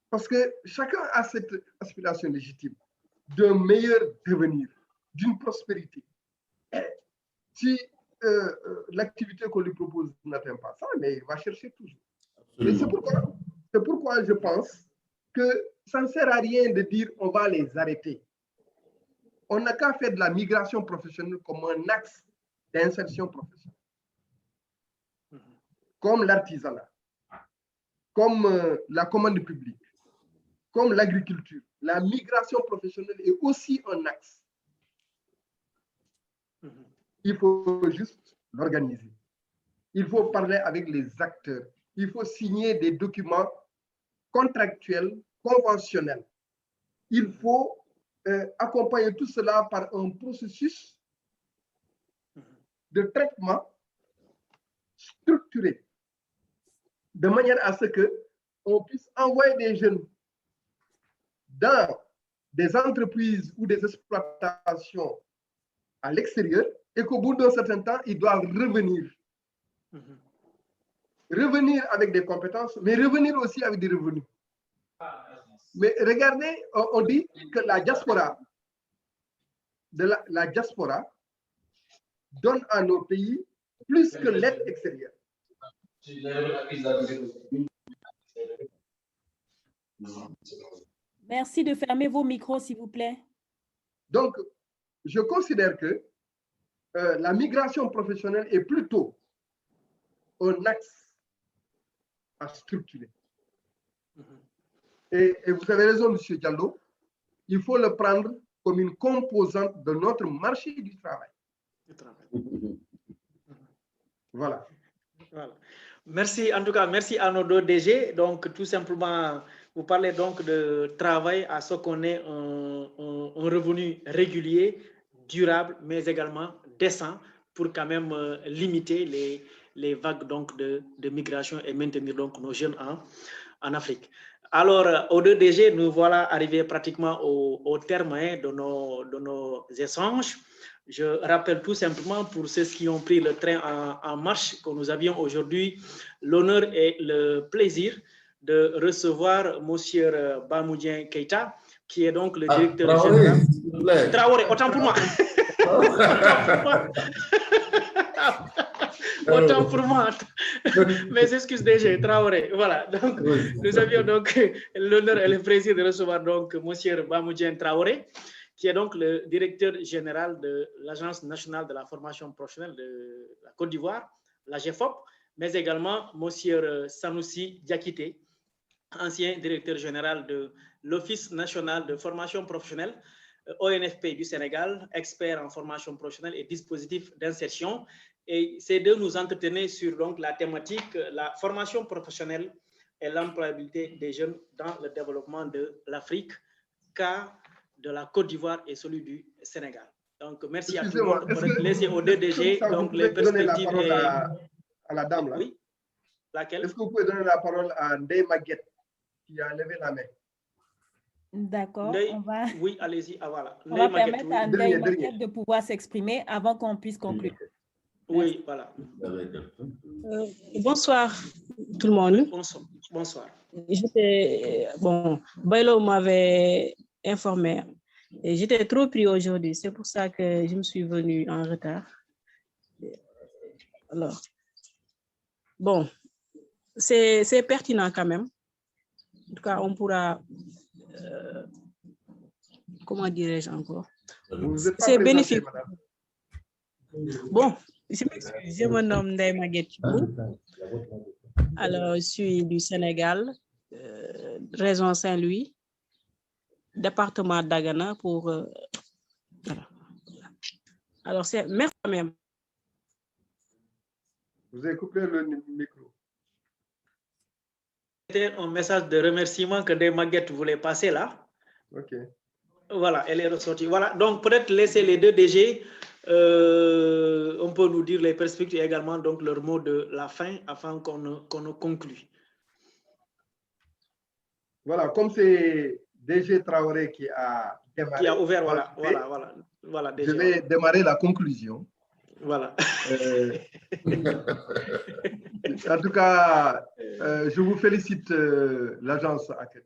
Parce que chacun a cette aspiration légitime d'un meilleur devenir, d'une prospérité. Et si l'activité qu'on lui propose n'atteint pas ça, mais il va chercher toujours. Et c'est pourquoi je pense que ça ne sert à rien de dire on va les arrêter. On n'a qu'à faire de la migration professionnelle comme un axe d'insertion professionnelle, comme l'artisanat, comme la commande publique, comme l'agriculture. La migration professionnelle est aussi un axe. Il faut juste l'organiser. Il faut parler avec les acteurs. Il faut signer des documents contractuels, conventionnels. Il faut accompagner tout cela par un processus de traitement structuré, de manière à ce qu'on puisse envoyer des jeunes dans des entreprises ou des exploitations à l'extérieur et qu'au bout d'un certain temps, ils doivent revenir. Revenir avec des compétences, mais revenir aussi avec des revenus. Mais regardez, on dit que la diaspora, la diaspora donne à nos pays plus que l'aide extérieure. Merci de fermer vos micros, s'il vous plaît. Donc, je considère que la migration professionnelle est plutôt un axe à structurer. Et vous avez raison, M. Diallo, il faut le prendre comme une composante de notre marché du travail. Voilà. Merci, en tout cas, merci à nos deux DG. Donc, tout simplement, vous parlez donc de travail à ce qu'on ait un revenu régulier, durable, mais également décent pour quand même limiter les vagues donc, de migration et maintenir donc nos jeunes en Afrique. Alors, aux deux DG, nous voilà arrivés pratiquement au terme de nos échanges. Je rappelle tout simplement pour ceux qui ont pris le train en marche que nous avions aujourd'hui l'honneur et le plaisir de recevoir M. Bamoudien Keïta, qui est donc le directeur Traoré, général. s'il vous plaît. Traoré, autant pour moi. Autant pour moi. Mes excuses DG, Traoré. Voilà. Donc, nous avions donc l'honneur et le plaisir de recevoir donc M. Bamoudien Traoré, qui est donc le directeur général de l'Agence nationale de la formation professionnelle de la Côte d'Ivoire, la GFOP, mais également M. Sanoussi Diakité, ancien directeur général de l'Office national de formation professionnelle, ONFP du Sénégal, expert en formation professionnelle et dispositifs d'insertion. Et ces deux nous entretenaient sur donc, la thématique, la formation professionnelle et l'employabilité des jeunes dans le développement de l'Afrique, cas de la Côte d'Ivoire et celui du Sénégal. Donc, merci à tout le monde. Pour laisser aux deux DG donc, les perspectives. À la dame, là. Oui. Laquelle? Est-ce que vous pouvez donner la parole à Ndeye Maguette qui a levé la main? D'accord, on va, oui, allez-y. Ah, voilà. On va permettre à Ndeye Maguette de pouvoir s'exprimer avant qu'on puisse conclure. Oui, voilà. Bonsoir tout le monde. Bonsoir. Bon, Bailo m'avait informé et j'étais trop pris aujourd'hui. C'est pour ça que je me suis venue en retard. Alors, bon, c'est pertinent quand même. En tout cas, on pourra, comment dirais-je encore? C'est bénéfique. Bon, je m'excuse, je me nomme Ndeye Maguette Chibou. Alors, je suis du Sénégal, région Saint-Louis, département d'Agana pour... voilà. Alors, c'est merci quand même. Vous avez coupé le micro. C'était un message de remerciement que Ndeye Maguette voulait passer là. OK. Voilà, elle est ressortie. Voilà, donc peut-être laisser les deux DG, on peut nous dire les perspectives également, donc leur mot de la fin, afin qu'on conclue. Voilà, comme c'est DG Traoré qui a démarré. Qui a ouvert, voilà. Je vais démarrer la conclusion. Voilà. En tout cas, je vous félicite, l'agence académique.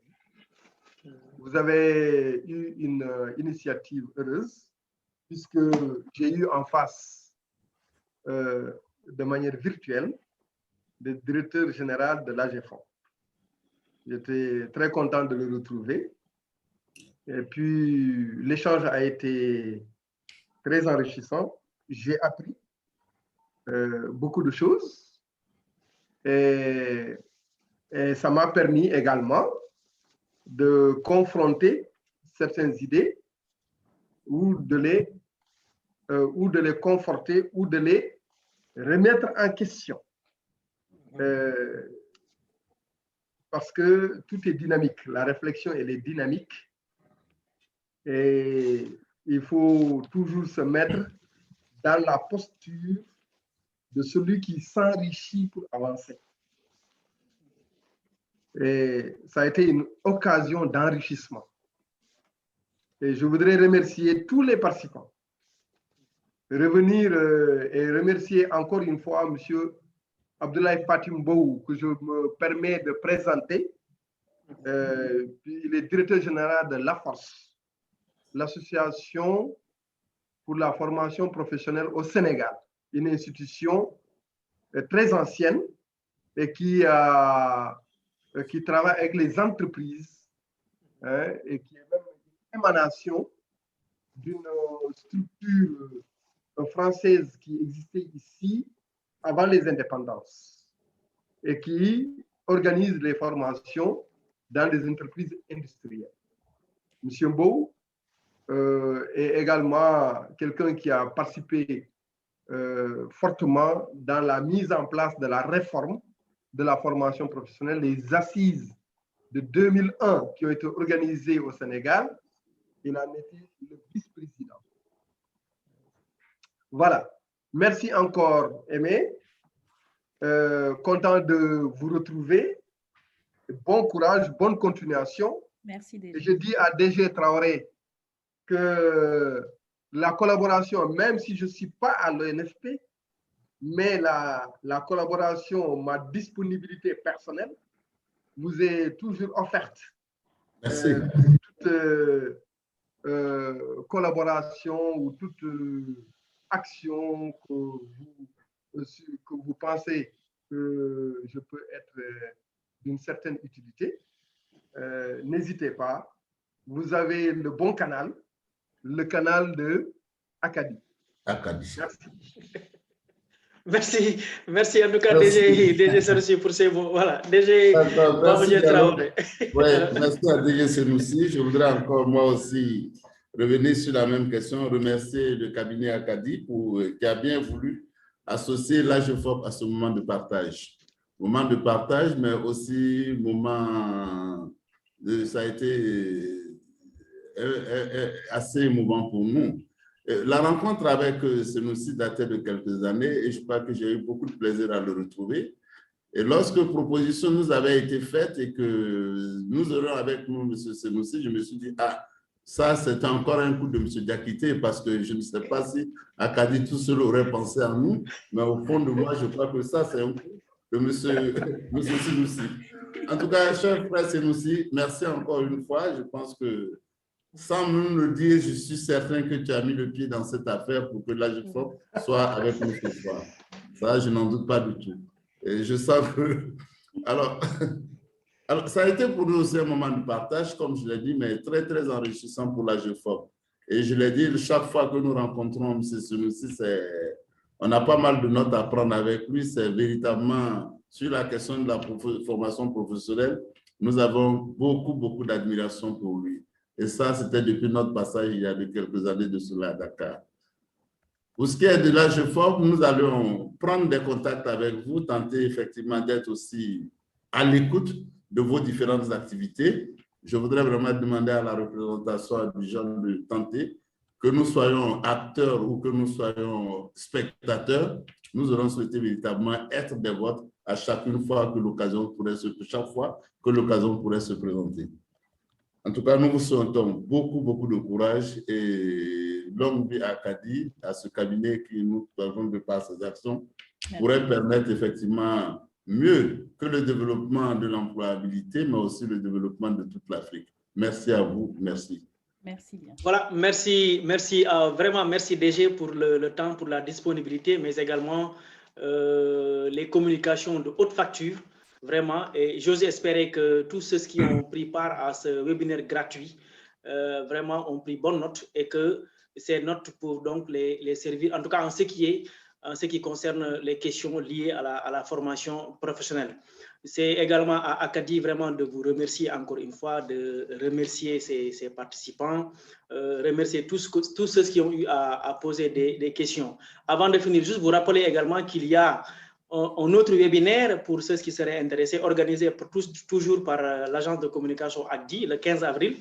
Vous avez eu une initiative heureuse, puisque j'ai eu en face, de manière virtuelle, le directeur général de l'AGFOP. J'étais très content de le retrouver. Et puis, l'échange a été très enrichissant. J'ai appris beaucoup de choses. Et ça m'a permis également de confronter certaines idées ou de les conforter ou de les remettre en question. Parce que tout est dynamique, la réflexion elle est dynamique et il faut toujours se mettre dans la posture de celui qui s'enrichit pour avancer. Et ça a été une occasion d'enrichissement. Et je voudrais remercier tous les participants. Revenir et remercier encore une fois M. Abdoulaye Fatim Bou, que je me permets de présenter. Il est directeur général de l'AFORS, l'Association pour la formation professionnelle au Sénégal, une institution très ancienne et qui travaille avec les entreprises et qui est même une émanation d'une structure française qui existait ici avant les indépendances et qui organise les formations dans les entreprises industrielles. Monsieur Mbou est également quelqu'un qui a participé fortement dans la mise en place de la réforme de la formation professionnelle, les assises de 2001 qui ont été organisées au Sénégal. Il en était le vice-président. Voilà. Merci encore, Aimé. Content de vous retrouver. Bon courage, bonne continuation. Merci, DG. Et je dis à DG Traoré que la collaboration, même si je ne suis pas à l'ONFP, mais la collaboration, ma disponibilité personnelle vous est toujours offerte. Merci. Toute collaboration ou toute action que vous pensez que je peux être d'une certaine utilité, n'hésitez pas. Vous avez le bon canal, le canal de Acadie. Acadie. Merci. Merci en tout cas, DG Sanoussi, pour ces mots. Voilà, DG Traoré. Ouais, merci à DG Sanoussi. Je voudrais encore, moi aussi, revenir sur la même question, remercier le cabinet Acadie qui a bien voulu associer l'AGEFOP à ce moment de partage. Moment de partage, mais aussi moment ça a été assez émouvant pour nous. La rencontre avec Sanoussi datait de quelques années et je crois que j'ai eu beaucoup de plaisir à le retrouver. Et lorsque proposition nous avait été faite et que nous aurions avec nous M. Sanoussi, je me suis dit, ah, ça c'était encore un coup de M. Diakité parce que je ne sais pas si Acadie tout seul aurait pensé à nous, mais au fond de moi, je crois que ça c'est un coup de M. Sanoussi. En tout cas, cher frère Sanoussi, merci encore une fois. Je pense que sans nous le dire, je suis certain que tu as mis le pied dans cette affaire pour que l'AGEFOP soit avec nous ce soir. Ça, je n'en doute pas du tout. Et je sens que... Alors, ça a été pour nous aussi un moment de partage, comme je l'ai dit, mais très, très enrichissant pour l'AGEFOP. Et je l'ai dit, chaque fois que nous rencontrons M. Sanoussi, on a pas mal de notes à prendre avec lui. C'est véritablement sur la question de la formation professionnelle, nous avons beaucoup, beaucoup d'admiration pour lui. Et ça, c'était depuis notre passage il y a quelques années de cela à Dakar. Pour ce qui est de l'AGEFOP, nous allons prendre des contacts avec vous, tenter effectivement d'être aussi à l'écoute de vos différentes activités. Je voudrais vraiment demander à la représentation du genre de tenter que nous soyons acteurs ou que nous soyons spectateurs. Nous aurons souhaité véritablement être des vôtres à chaque fois que l'occasion pourrait se présenter. En tout cas, nous vous souhaitons beaucoup, beaucoup de courage et longue vie à Acadie, à ce cabinet qui nous avons de par ses actions, pourrait permettre effectivement mieux que le développement de l'employabilité, mais aussi le développement de toute l'Afrique. Merci à vous. Merci. Merci bien. Voilà, merci vraiment merci DG pour le temps, pour la disponibilité, mais également les communications de haute facture. Vraiment, et j'ose espérer que tous ceux qui ont pris part à ce webinaire gratuit, vraiment ont pris bonne note et que ces notes pour donc les servir, en tout cas en ce qui concerne les questions liées à la formation professionnelle. C'est également à Acadie vraiment de vous remercier encore une fois, de remercier ses participants, remercier tous ceux qui ont eu à poser des questions. Avant de finir, juste vous rappeler également qu'il y a un autre webinaire pour ceux qui seraient intéressés, organisé toujours par l'agence de communication ACDI le 15 avril.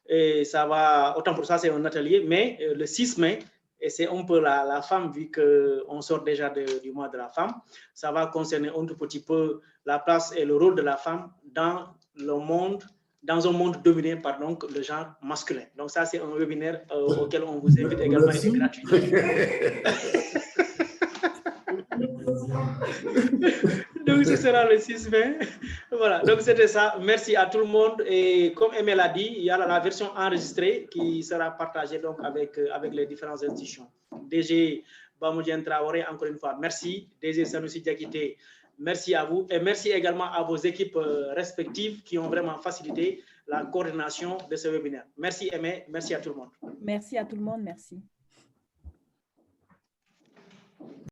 Et ça va, autant pour ça, c'est un atelier, mais le 6 mai, et c'est un peu la femme, vu qu'on sort déjà du mois de la femme, ça va concerner un tout petit peu la place et le rôle de la femme dans un monde dominé par donc, le genre masculin. Donc ça, c'est un webinaire auquel on vous invite également, et c'est gratuit. Donc, ce sera le 6 mai. Voilà, donc c'était ça. Merci à tout le monde. Et comme Aimé l'a dit, il y a la version enregistrée qui sera partagée donc avec les différentes institutions. DG Bamoudian Traoré, encore une fois, merci. DG Sanoussi Diakité, merci à vous. Et merci également à vos équipes respectives qui ont vraiment facilité la coordination de ce webinaire. Merci Aimé, merci à tout le monde. Merci à tout le monde, merci.